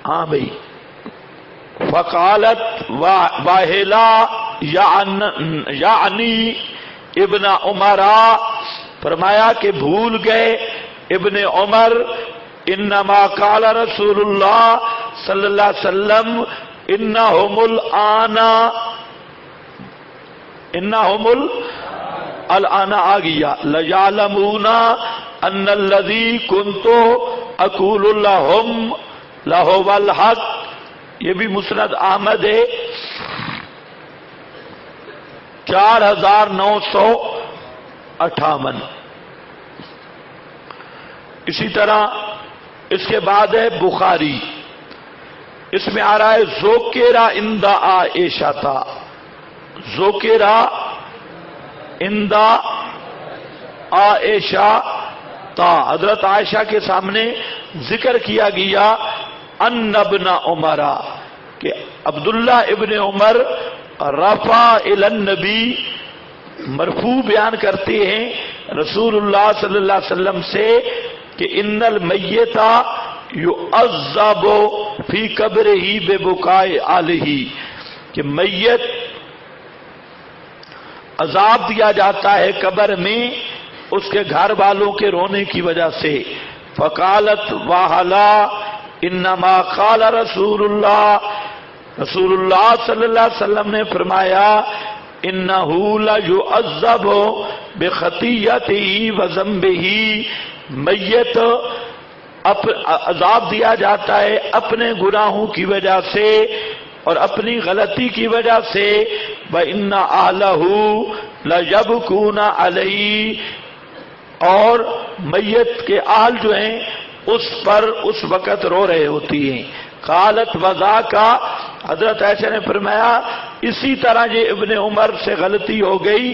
ہاں بھائی. فقالت واہلا یعنی ابن عمر، فرمایا کہ بھول گئے ابن عمر. انما قال رسول اللہ صلی اللہ علیہ وسلم انہم الان آ گیا لیعلمون ان الذی کنت اقول لهم لہو الحق. یہ بھی مسند احمد ہے 4958. اسی طرح اس کے بعد ہے بخاری، اس میں آ رہا ہے ذکر عند عائشہ تھا. ذکر عند عائشہ تھا، حضرت عائشہ کے سامنے ذکر کیا گیا ان ابن عمر، کہ عبداللہ ابن عمر رفع الی النبی، مرفوع بیان کرتے ہیں رسول اللہ صلی اللہ علیہ وسلم سے کہ ان المیت یعذب فی قبرہ ببکاء اہلہ، کہ میت عذاب دیا جاتا ہے قبر میں اس کے گھر والوں کے رونے کی وجہ سے۔ فقالت وحلا انما قال رسول اللہ، رسول اللہ صلی اللہ علیہ وسلم نے فرمایا انہ لیعذب بخطیئتہ وذنبہ، میت عذاب دیا جاتا ہے اپنے گناہوں کی وجہ سے اور اپنی غلطی کی وجہ سے، وَإِنَّ أَهْلَهُ لَيَبْكُونَ عَلَيْهِ، اور میت کے اہل جو ہیں اس پر اس وقت رو رہے ہوتی ہیں۔ قالت وذاک، حضرت عائشہ نے فرمایا اسی طرح یہ ابن عمر سے غلطی ہو گئی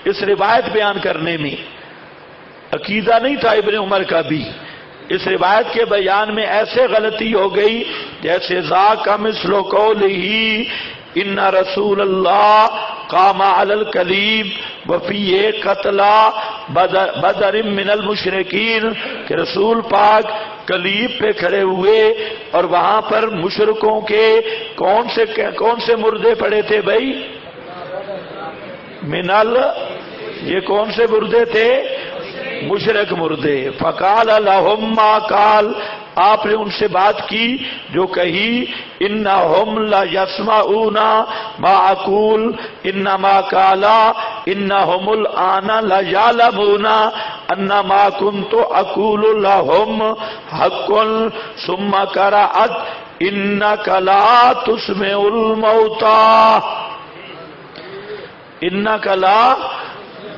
اس روایت بیان کرنے میں، عقیدہ نہیں تھا ابن عمر کا بھی، اس روایت کے بیان میں ایسے غلطی ہو گئی جیسے ذاک مثل قولہ ان رسول اللہ قام علی الکلیب وفیہ قتلا بدر من المشرکین، کہ رسول پاک کلیب پہ کھڑے ہوئے اور وہاں پر مشرکوں کے کون سے مردے پڑے تھے بھائی؟ یہ کون سے مردے تھے؟ مشرک مردے۔ فقال لهم ما قال، آپ نے ان سے بات کی جو کہی، انہم لا یسمعون ما اقول انما قال انہم الان لا یعلمون ان ما كنت اقول لهم حق ثم قرأت انک لا تسمع الموتى، انک لا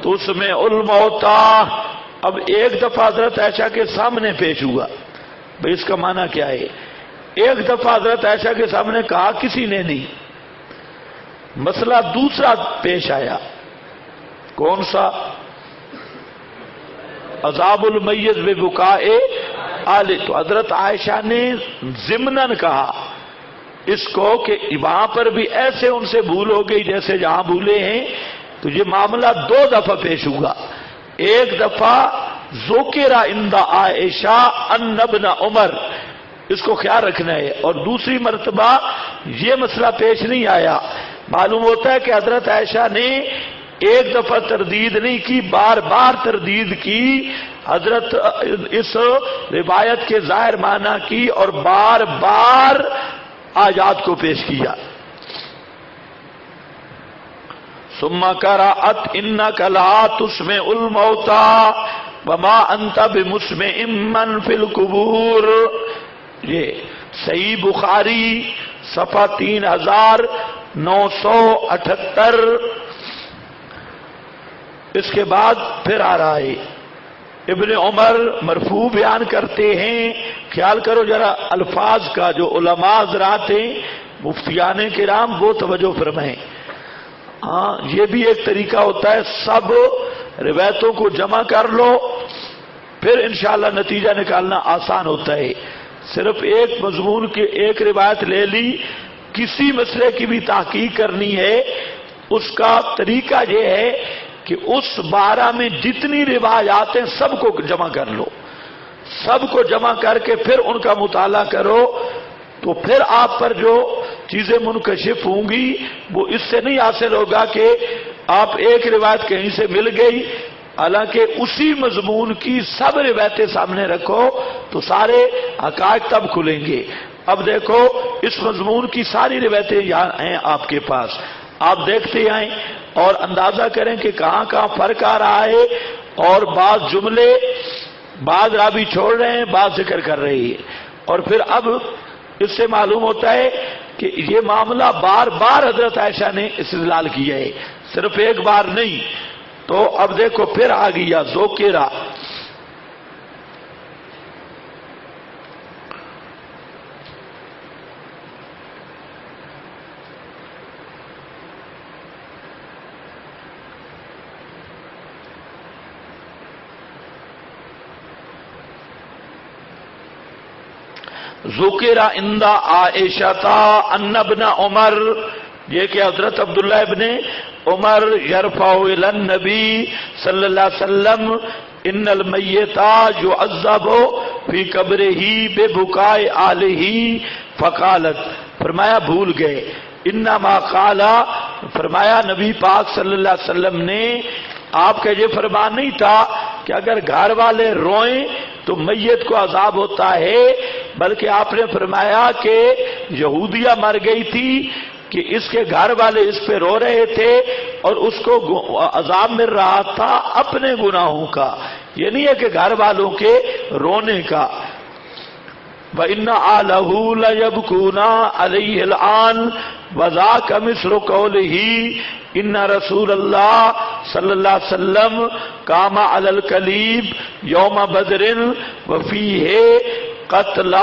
تسمع الموتى۔ اب ایک دفعہ حضرت عائشہ کے سامنے پیش ہوا، بھئی اس کا معنی کیا ہے؟ ایک دفعہ حضرت عائشہ کے سامنے کہا، کسی نے نہیں۔ مسئلہ دوسرا پیش آیا، کون سا؟ عذاب المیت ببکاء اہلہ، تو حضرت عائشہ نے ضمناً کہا اس کو کہ وہاں پر بھی ایسے ان سے بھول ہو گئی جیسے جہاں بھولے ہیں، تو یہ معاملہ دو دفعہ پیش ہوا۔ ایک دفعہ ذکر عند عائشہ ان ابن عمر، اس کو خیال رکھنا ہے، اور دوسری مرتبہ یہ مسئلہ پیش نہیں آیا۔ معلوم ہوتا ہے کہ حضرت عائشہ نے ایک دفعہ تردید نہیں کی، بار بار تردید کی، حضرت اس روایت کے ظاہر معنی کی اور بار بار آیات کو پیش کیا۔ ثم قرأت انک لا تسمع الموتى وما انت بمسمع من فی القبور، یہ صحیح بخاری صفحہ 3978۔ اس کے بعد پھر آ رہا ہے ابن عمر مرفوع بیان کرتے ہیں، خیال کرو ذرا الفاظ کا، جو علماء حضرات ہیں مفتیان کرام وہ توجہ فرمائیں۔ ہاں یہ بھی ایک طریقہ ہوتا ہے، سب روایتوں کو جمع کر لو پھر انشاءاللہ نتیجہ نکالنا آسان ہوتا ہے۔ صرف ایک مضمون کی ایک روایت لے لی، کسی مسئلے کی بھی تحقیق کرنی ہے، اس کا طریقہ یہ ہے کہ اس بارہ میں جتنی روایات ہیں سب کو جمع کر لو، سب کو جمع کر کے پھر ان کا مطالعہ کرو، تو پھر آپ پر جو چیزیں منکشف ہوں گی وہ اس سے نہیں حاصل ہوگا کہ آپ ایک روایت کہیں سے مل گئی، حالانکہ اسی مضمون کی سب روایتیں سامنے رکھو تو سارے حقائق تب کھلیں گے۔ اب دیکھو اس مضمون کی ساری روایتیں یہاں ہیں آپ کے پاس، آپ دیکھتے آئیں اور اندازہ کریں کہ کہاں کہاں فرق آ رہا ہے، اور بعض جملے بعض راوی چھوڑ رہے ہیں، بعض ذکر کر رہے ہیں، اور پھر اب اس سے معلوم ہوتا ہے کہ یہ معاملہ بار بار حضرت عائشہ نے استدلال کیا ہے، صرف ایک بار نہیں۔ تو اب دیکھو پھر آ گیا ذکرہ، ذکر عند عائشہ ان ابن عمر، یہ کہ حضرت عبداللہ ابن عمر یرفع الی النبی صلی اللہ علیہ وسلم ان المیت یعذب فی قبرہ ببکاء اہلہ فقالت، فرمایا بھول گئے، انما قال، فرمایا نبی پاک صلی اللہ علیہ وسلم نے، آپ کا یہ فرمان نہیں تھا کہ اگر گھر والے روئیں تو میت کو عذاب ہوتا ہے، بلکہ آپ نے فرمایا کہ یہودیہ مر گئی تھی کہ اس کے گھر والے اس پہ رو رہے تھے اور اس کو عذاب مل رہا تھا اپنے گناہوں کا، یہ نہیں ہے کہ گھر والوں کے رونے کا۔ وَإِنَّ آلَهُ لَيَبْكُونَ عَلَيْهِ الْآنَ وَذَاكَ مِثْلُ قَوْلِهِ إِنَّ رَسُولَ اللَّهِ صلی اللہ علیہ وسلم قام علی القلیب یوم بدر وفیہ قتل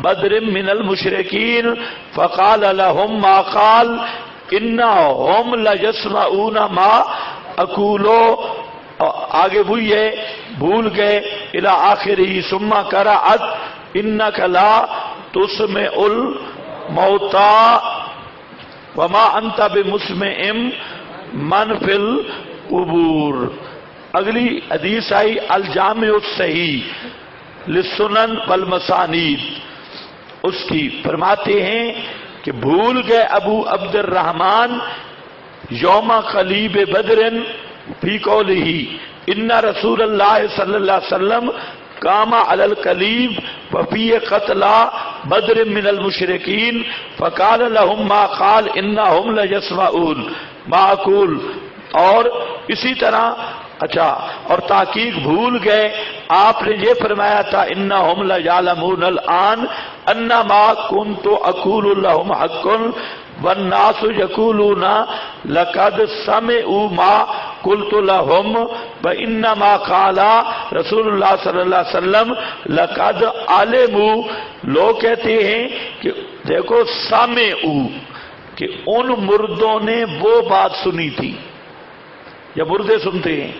بدر من المشرکین فقال لهم ما قال انہم لیسمعون ما اقول، آگے وہی ہے، بھول گئے الی آخرہ ثم قرأت انک لا تسمع الموتى وما انت بمسمع من فی القبور۔ اگلی حدیث آئی الجامع الصحیح للسنن والمسانید، اس کی فرماتے ہیں کہ بھول گئے ابو عبد الرحمن یوم قلیب بدر فی قولہ ان رسول اللہ صلی اللہ علیہ وسلم قام علی القلیب وفی قتل بدر من المشرکین فقال لهم ما قال انہم لیسمعون ما اقول، اور اسی طرح اچھا اور تحقیق بھول گئے آپ نے یہ فرمایا تھا انہم لیعلمون الآن انما کنت اقول لهم حق والناس یقولون لقد سمعوا ما قلت لهم وانما قال رسول اللہ صلی اللہ علیہ وسلم لقد علموا، لوگ کہتے ہیں کہ دیکھو سمعوا کہ ان مردوں نے وہ بات سنی تھی، یا مردے سنتے ہیں؟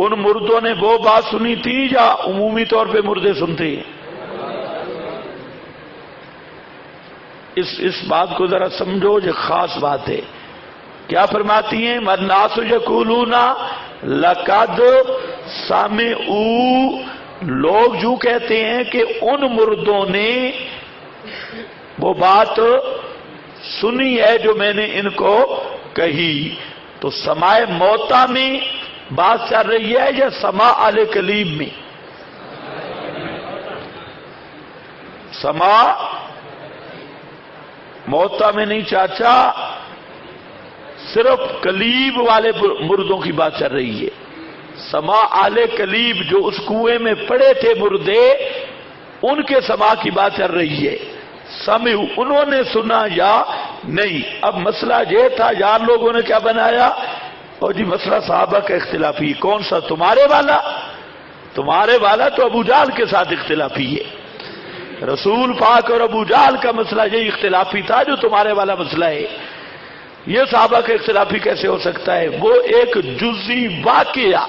ان مردوں نے وہ بات سنی تھی یا عمومی طور پہ مردے سنتے ہیں؟ اس بات کو ذرا سمجھو، یہ خاص بات ہے۔ کیا فرماتی ہیں؟ والناس یقولون لقد سمعوا، لوگ جو کہتے ہیں کہ ان مردوں نے وہ بات سنی ہے جو میں نے ان کو کہی۔ تو سماع موتا میں بات چل رہی ہے یا سماع آل قلیب میں؟ سماع موتا میں نہیں چاچا، صرف قلیب والے مردوں کی بات چل رہی ہے۔ سماع آل قلیب جو اس کنویں میں پڑے تھے مردے، ان کے سماع کی بات چل رہی ہے۔ سمعوا، انہوں نے سنا یا نہیں؟ اب مسئلہ یہ تھا، یار لوگوں نے کیا بنایا، اور جی مسئلہ صحابہ کا اختلافی، کون سا؟ تمہارے والا؟ تمہارے والا تو ابو جہل کے ساتھ اختلافی ہے۔ رسول پاک اور ابو جہل کا مسئلہ یہ اختلافی تھا جو تمہارے والا مسئلہ ہے۔ یہ صحابہ کا اختلافی کیسے ہو سکتا ہے؟ وہ ایک جزئی واقعہ،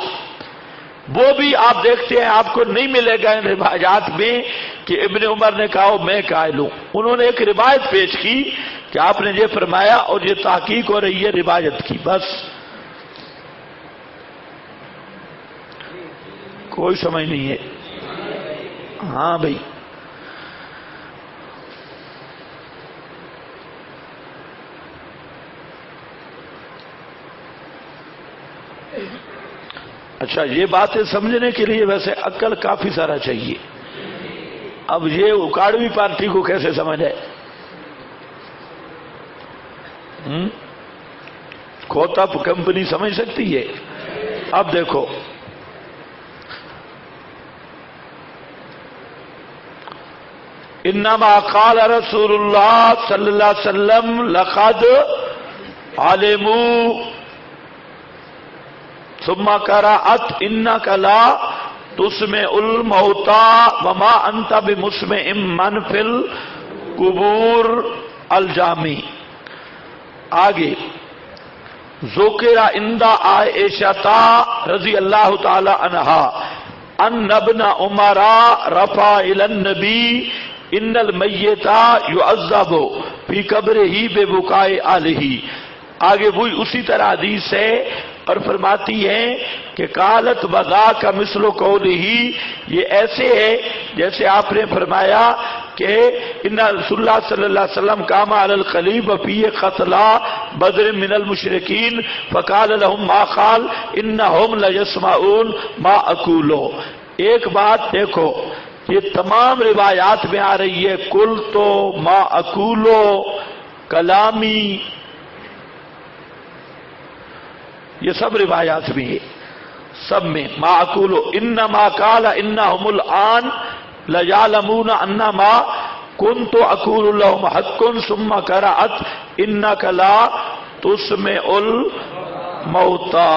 وہ بھی آپ دیکھتے ہیں آپ کو نہیں ملے گا ان روایات میں کہ ابن عمر نے کہا میں قائل ہوں۔ انہوں نے ایک روایت پیش کی کہ آپ نے یہ فرمایا اور یہ تحقیق ہو رہی ہے روایت کی، بس۔ کوئی سمجھ نہیں ہے؟ ہاں بھائی، اچھا یہ باتیں سمجھنے کے لیے ویسے عقل کافی سارا چاہیے۔ اب یہ اکاڑوی پارٹی کو کیسے سمجھ ہے؟ کھوتا کمپنی سمجھ سکتی ہے؟ اب دیکھو، انما قال رسول اللہ صلی اللہ علیہ وسلم لقد علموا ثم قرأت انک لا تسمع الموتى وما انت بمسمع من فی القبور الجامی۔ آگے ذکر عند عائشہ رضی اللہ تعالی عنہا ان ابن عمر رفع الى النبی ان المیتا یعذب فی قبرہ ببکاء اہلہ. آگے وہی اسی طرح حدیث ہے اور فرماتی ہیں کہ قالت وذاک مثل قولہ، یہ ایسے ہے جیسے آپ نے فرمایا کہ ان رسول اللہ صلی اللہ علیہ وسلم قام علی القلیب وفی قتلا بدر من المشرکین فقال لهم ما قال انہم لیسمعون ما اقول. ایک بات دیکھو، یہ تمام روایات میں آ رہی ہے کل تو ما اقولو کلامی، یہ سب روایات میں ہے، سب میں ما اقولو انما قال انہم الان لیعلمون انما کنت اقول لهم حق ثم قرأت انک لا تسمع الموتى.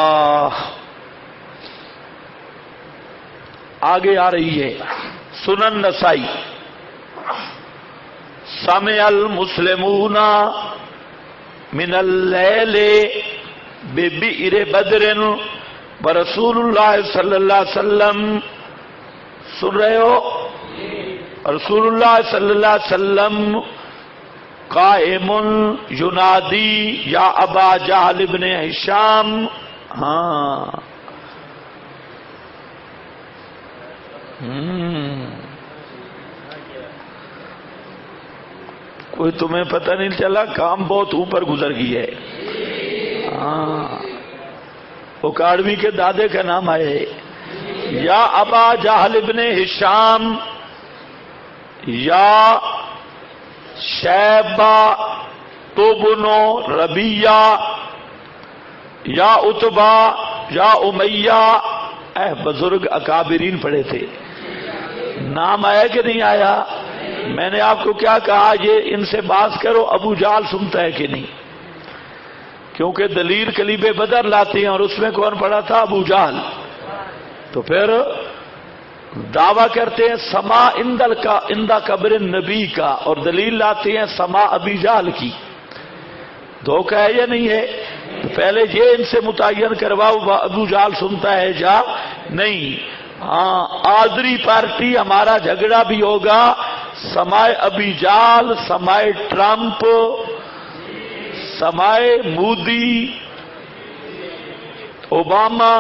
آگے آ رہی ہے سنن نسائی، سمع المسلمون من اللیل ببئر بدر ورسول اللہ صلی اللہ علیہ وسلم. سن رہے ہو؟ رسول اللہ صلی اللہ علیہ وسلم قائم ینادی یا ابا جہل ابن ہشام. ہاں کوئی تمہیں پتہ نہیں چلا، کام بہت اوپر گزر گئی ہے. ہاں اکاڑوی کے دادے کا نام آئے یا ابا جہل ابن ہشام یا شیبہ توبنو ربیہ یا اتبا یا امیہ. اے بزرگ اکابرین پڑھے تھے، نام آیا کہ نہیں آیا؟ میں نے آپ کو کیا کہا، یہ ان سے بات کرو ابو جہل سنتا ہے کہ نہیں، کیونکہ دلیل کلیب بدر لاتے ہیں اور اس میں کون پڑا تھا؟ ابو جہل. تو پھر دعویٰ کرتے ہیں سما اندہ قبر نبی کا، اور دلیل لاتے ہیں سما ابی جہل کی. دھوکہ ہے یا نہیں ہے؟ پہلے یہ ان سے متعین کرواؤ ابو جہل سنتا ہے یا نہیں. ہاں آدری پارٹی ہمارا جھگڑا بھی ہوگا سمائے ابی جہل، سمائے ٹرمپ، سمائے مودی، اوباما،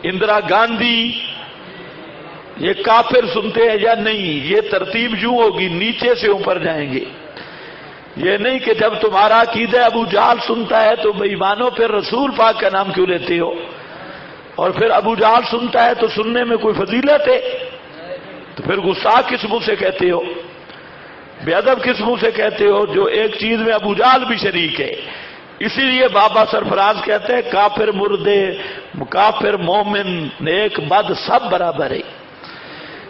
اندرا گاندھی، یہ کافر سنتے ہیں یا نہیں. یہ ترتیب یوں ہوگی، نیچے سے اوپر جائیں گے. یہ نہیں کہ جب تمہارا عقیدہ ابو جہل سنتا ہے تو بے ایمانو پھر رسول پاک کا نام کیوں لیتے ہو، اور پھر ابو جہل سنتا ہے تو سننے میں کوئی فضیلت ہے؟ تو پھر گستاخ کس منہ سے کہتے ہو، بے ادب کس منہ سے کہتے ہو، جو ایک چیز میں ابو جہل بھی شریک ہے. اسی لیے بابا سرفراز کہتے ہیں کافر مردے، کافر مومن، نیک بد سب برابر ہے،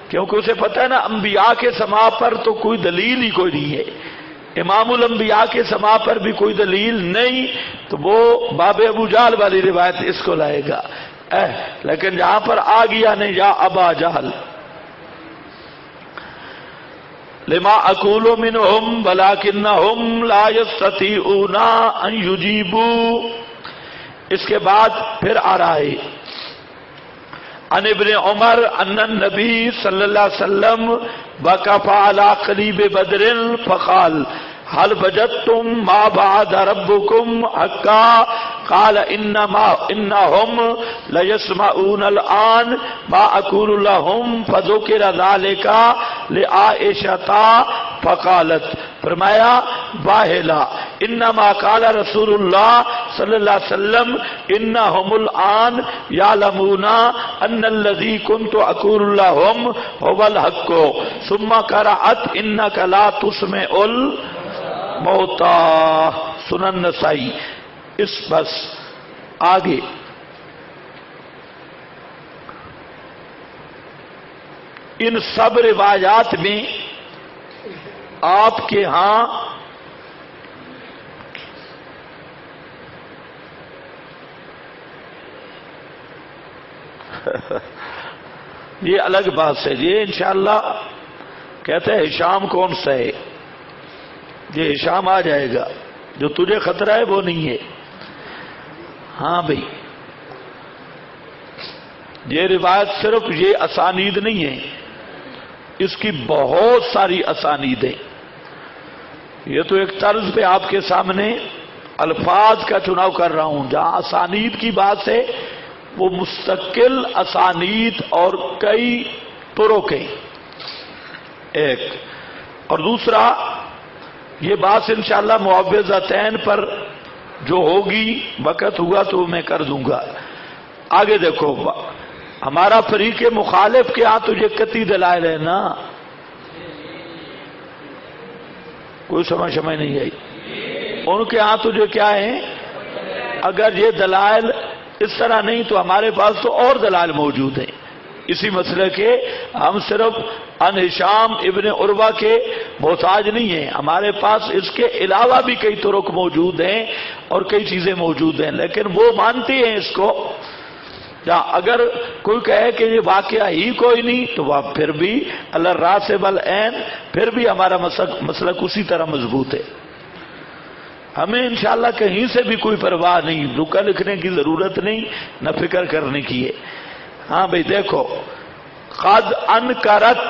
کیونکہ اسے پتہ ہے نا انبیاء کے سما پر تو کوئی دلیل ہی کوئی نہیں ہے، امام الانبیاء کے سما پر بھی کوئی دلیل نہیں، تو وہ باب ابو جہل والی روایت اس کو لائے گا. لیکن جہاں پر آ گیا نہیں یا ابا جہل لما اقول منہم ولکنہم لا یستطیعون ان یجیبوا. اس کے بعد پھر آ رہا ہے عن ابن عمر ان النبی صلی اللہ علیہ وسلم وقف علی قلیب بدر فقال هل وجدتم ما بعد ربكم حقا قال انهم ليسمعون الان ما اقول لهم فذكر ذلك لعائشة فقالت. فرمایا واہلا انما قال رسول اللہ صلی اللہ علیہ وسلم انہم الان یعلمون ان الذی کنت اقول لهم هو الحق ثم قرأت انک لا تسمع الموتى. سنن نسائی. اس بس آگے ان سب روایات میں آپ کے ہاں یہ الگ بات ہے، یہ انشاءاللہ کہتے ہیں ہشام کون سا ہے، یہ ہشام آ جائے گا، جو تجھے خطرہ ہے وہ نہیں ہے. ہاں بھائی یہ روایت صرف یہ اسانید نہیں ہے، اس کی بہت ساری اسانیدیں. یہ تو ایک طرز پہ آپ کے سامنے الفاظ کا چناؤ کر رہا ہوں. جہاں اسانید کی بات ہے وہ مستقل اسانید اور کئی طرق ہیں ایک. اور دوسرا یہ بات انشاءاللہ معوذتین پر جو ہوگی وقت ہوا تو میں کر دوں گا. آگے دیکھو ہمارا فریق مخالف کے ہاں تو یہ قطعی دلائل ہے نا, کوئی سمجھ نہیں آئی. ان کے ہاں تو جو کیا ہے, اگر یہ دلائل اس طرح نہیں تو ہمارے پاس تو اور دلائل موجود ہیں اسی مسئلے کے. ہم صرف ان ہشام ابن عروہ کے محتاج نہیں ہیں, ہمارے پاس اس کے علاوہ بھی کئی طرق موجود ہیں اور کئی چیزیں موجود ہیں, لیکن وہ مانتے ہیں اس کو. یا اگر کوئی کہے کہ یہ واقعہ ہی کوئی نہیں تو وہ پھر بھی اللہ راسب العین, پھر بھی ہمارا مسلک اسی طرح مضبوط ہے. ہمیں انشاءاللہ کہیں سے بھی کوئی پرواہ نہیں, رکا لکھنے کی ضرورت نہیں, نہ فکر کرنے کی ہے. ہاں بھئی دیکھو, قد انکرت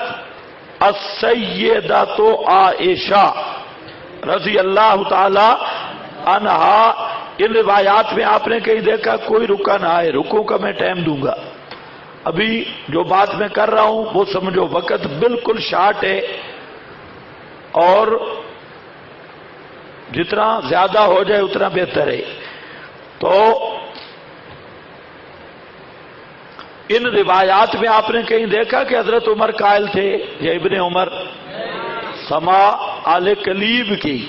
السیدۃ عائشہ رضی اللہ تعالی عنہا. ان روایات میں آپ نے کہیں دیکھا کوئی رکا نہ آئے, رکو کا میں ٹائم دوں گا. ابھی جو بات میں کر رہا ہوں وہ سمجھو, وقت بالکل شارٹ ہے اور جتنا زیادہ ہو جائے اتنا بہتر ہے. تو ان روایات میں آپ نے کہیں دیکھا کہ حضرت عمر قائل تھے یا ابن عمر سما آل کلیب کی.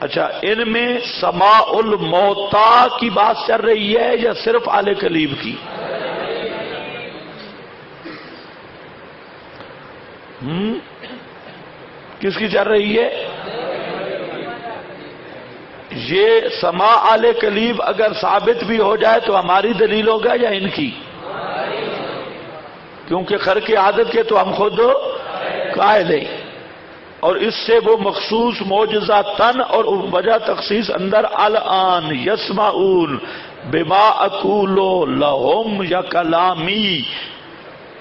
اچھا, ان میں سماع الموتا کی بات چل رہی ہے یا صرف آل کلیب کی؟ کس کی چل رہی ہے؟ یہ سماع آل کلیب اگر ثابت بھی ہو جائے تو ہماری دلیل ہوگا یا ان کی؟ کیونکہ خرق عادت کے تو ہم خود قائل ہیں, اور اس سے وہ مخصوص معجزہ تن اور وجہ تخصیص اندر الان یسمعون بما اقول لهم یا کلامی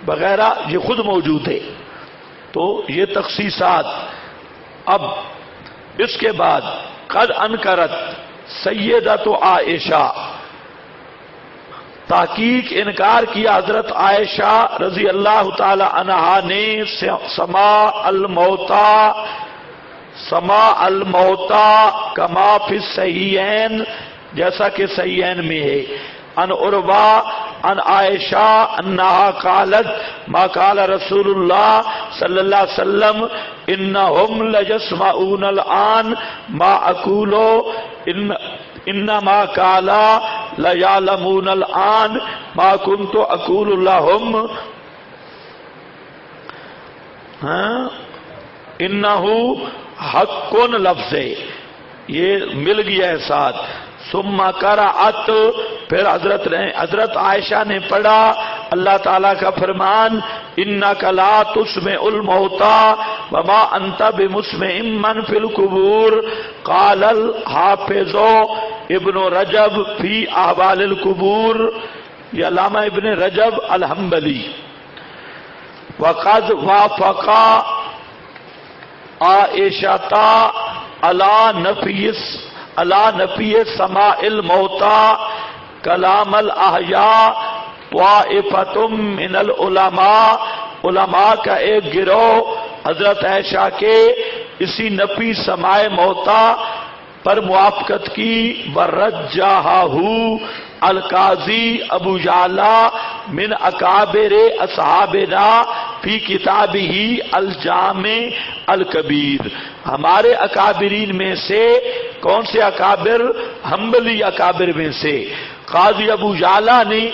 وغیرہ یہ خود موجود ہے. تو یہ تخصیصات. اب اس کے بعد قد انکرت سیدۃ عائشہ, تحقیق انکار کیا حضرت عائشہ رضی اللہ تعالی عنہا نے سماع الموتا کما فی الصحیحین, جیسا کہ صحیحین میں ہے. ان عروہ ان عائشہ انہا قالت ما قال رسول اللہ صلی اللہ علیہ وسلم انہم لجسمعون الان ما اقولو انما قالا لیعلمون الان ما کنت اقول لهم انہو حق لفظ ہے, یہ مل گیا ہے ساتھ. ثم قرأت, پھر حضرت عائشہ نے پڑھا اللہ تعالیٰ کا فرمان انک لا تسمع الموتى وما انت بمسمع من فی القبور. قال الحافظ ابن رجب فی احوال القبور, یہ علامہ ابن رجب الحنبلی. وقد وافق عائشہ علی نفی سماع الموتى کلام الاحیاء طائفۃ من العلماء, علماء کا ایک گروہ حضرت عائشہ کے اسی نفی سماع موتا پر موافقت کی. ورجحہ القاضی ابو یعلا من اکابر اصحابنا فی کتابہ الجامع الکبیر. ہمارے اکابرین میں سے کون سے اکابر؟ حنبلی اکابر میں سے قاضی ابو یعلا نے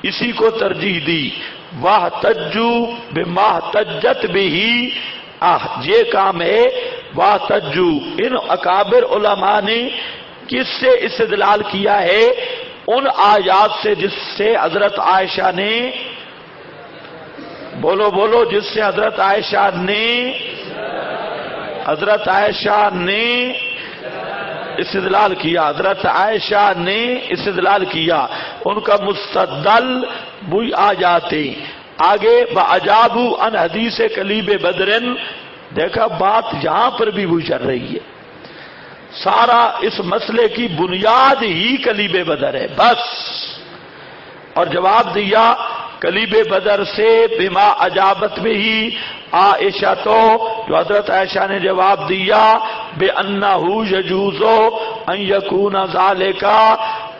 اسی کو ترجیح دی. واحتجوا بما احتجت بہ, یہ کام ہے. واحتجوا, ان اکابر علماء نے کس سے استدلال کیا ہے؟ ان آیات سے جس سے حضرت عائشہ نے, بولو جس سے حضرت عائشہ نے استدلال کیا. حضرت عائشہ نے استدلال کیا, ان کا مستدل بھی آ جاتے. آگے بَأَجَابُوا عَنْ حدیث کلیب بدرن، دیکھا بات یہاں پر بھی وہی چل رہی ہے، سارا اس مسئلے کی بنیاد ہی کلیب بدر ہے بس، اور جواب دیا کلیب بدر سے بما اجابت میں ہی عائشہ، تو جو حضرت عائشہ نے جواب دیا بِأَنَّهُ يَجُوزُ أَن يَكُونَ ذَلِكَ،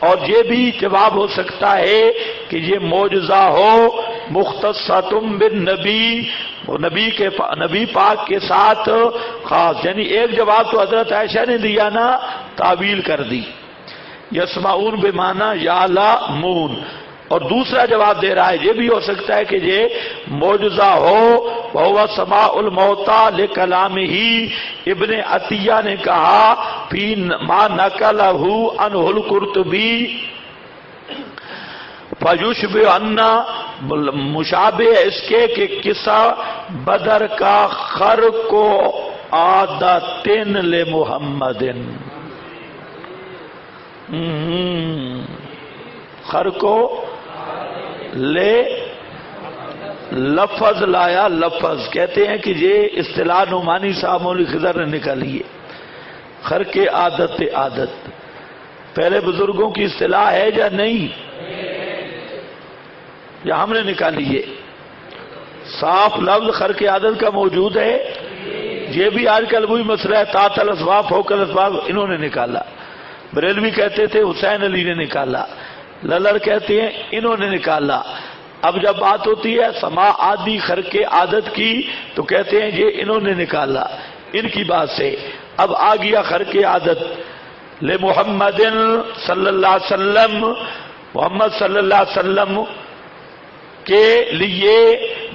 اور یہ بھی جواب ہو سکتا ہے کہ یہ معجزہ ہو مختصۃ بالنبی، وہ نبی پاک کے ساتھ خاص، یعنی ایک جواب تو حضرت عائشہ نے دیا نا، تعویل کر دی یسمعون بمعنی یعلمون، اور دوسرا جواب دے رہا ہے یہ بھی ہو سکتا ہے کہ یہ معجزہ ہو وہو سماع الموتى لکلامہ، ابن عطیہ نے کہا فی ما نقلہ عنہ القرطبی فیشبہ ان مشابہ اس کے کہ قصہ بدر کا خرق و عادتن لمحمد، خرق و لے لفظ لایا، لفظ کہتے ہیں کہ یہ اصطلاح نعمانی صاحب مولوی خضر نے نکالی ہے، خرق عادت، عادت پہلے بزرگوں کی اصطلاح ہے یا نہیں، یا ہم نے نکالی ہے، صاف لفظ خرق عادت کا موجود ہے، یہ بھی آج کل وہی مسئلہ ہے، تحت الاسباب فوق الاسباب انہوں نے نکالا، بریلوی کہتے تھے حسین علی نے نکالا، للر کہتے ہیں انہوں نے نکالا، اب جب بات ہوتی ہے سما عادی خرق عادت کی تو کہتے ہیں یہ انہوں نے نکالا، ان کی بات سے اب آ گیا خرق عادت لمحمد صلی اللہ علیہ وسلم، محمد صلی اللہ علیہ وسلم کے لیے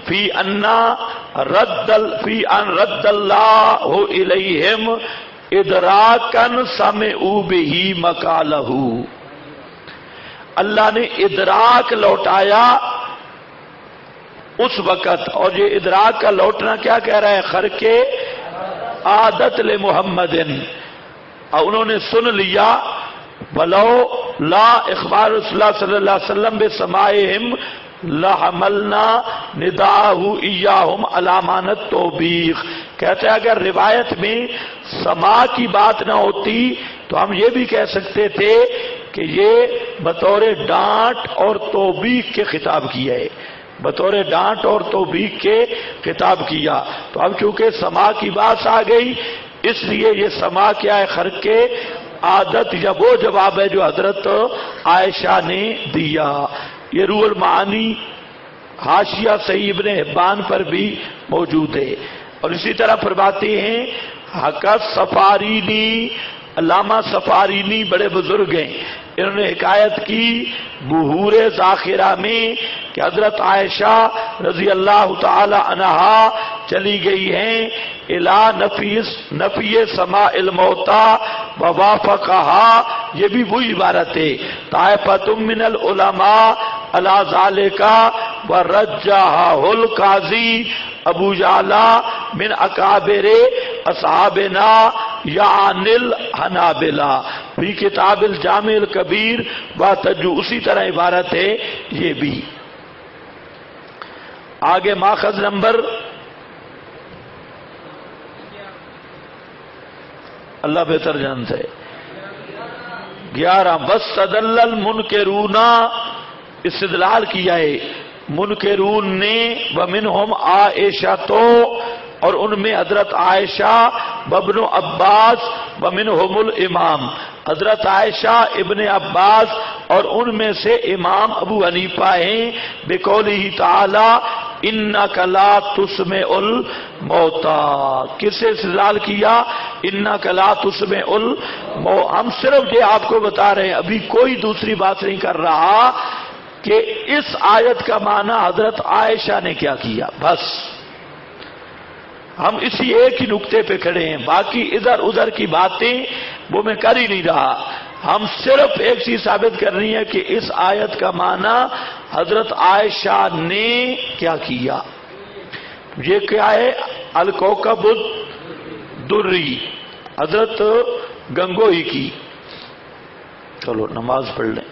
فی ان رد اللہ الیہم ادراکا سمعوا بہ مقالہ، اللہ نے ادراک لوٹایا اس وقت، اور یہ ادراک کا لوٹنا کیا کہہ رہا ہے، خرق عادت لمحمد، اور انہوں نے سن لیا ولو لا اخبار رسول اللہ صلی اللہ علیہ وسلم بسماعہم لحملنا نداہ ایاہم علامانت التوبیخ، کہتے ہیں اگر روایت میں سماع کی بات نہ ہوتی تو ہم یہ بھی کہہ سکتے تھے کہ یہ بطور ڈانٹ اور توبیخ کے خطاب کیا ہے، بطور ڈانٹ اور توبیخ کے خطاب کیا، تو اب چونکہ سماع کی بات آ گئی اس لیے یہ سماع کیا ہے، خرق عادت، یا وہ جواب ہے جو حضرت عائشہ نے دیا۔ یہ روح المعانی حاشیہ صحیح ابن حبان پر بھی موجود ہے، اور اسی طرح فرماتے ہیں حقت سفارینی، علامہ سفارینی بڑے بزرگ ہیں، انہوں نے حکایت کی بحور ذاخرہ میں کہ حضرت عائشہ رضی اللہ تعالی عنہا چلی گئی ہیں الی نفی سماع الموتى ووافقہا، یہ بھی وہی عبارت ہے، طائفۃ من العلماء علی ذالک ورجحہ القاضی ابو یعلا من اکابر اصحابنا یعنی الحنابلہ فی کتاب الجامع الکبیر وتجو، اسی طرح عبارت ہے یہ بھی۔ آگے ماخذ نمبر اللہ بہتر جانتا ہے 11، وَاسْتَدَلَّ الْمُنْكِرُونَ، استدلال کیا ہے منکرون نے، وَمِنْهُمْ عائشہ، اور ان میں حضرت عائشہ، وابن عباس، وَمِنْهُمُ الامام، حضرت عائشہ، ابن عباس، اور ان میں سے امام ابو حنیفہ ہیں، بقولہ تعالی انک لا تسمع الموتى، کس سے استدلال کیا، انک لا تسمع الموتى، ہم صرف یہ آپ کو بتا رہے ہیں، ابھی کوئی دوسری بات نہیں کر رہا کہ اس آیت کا معنی حضرت عائشہ نے کیا کیا، بس ہم اسی ایک ہی نقطے پہ کھڑے ہیں، باقی ادھر ادھر کی باتیں وہ میں کر ہی نہیں رہا، ہم صرف ایک چیز ثابت کرنی ہے کہ اس آیت کا معنی حضرت عائشہ نے کیا کیا۔ یہ کیا ہے، الکوکب الدری، حضرت گنگوئی کی۔ چلو نماز پڑھ لیں۔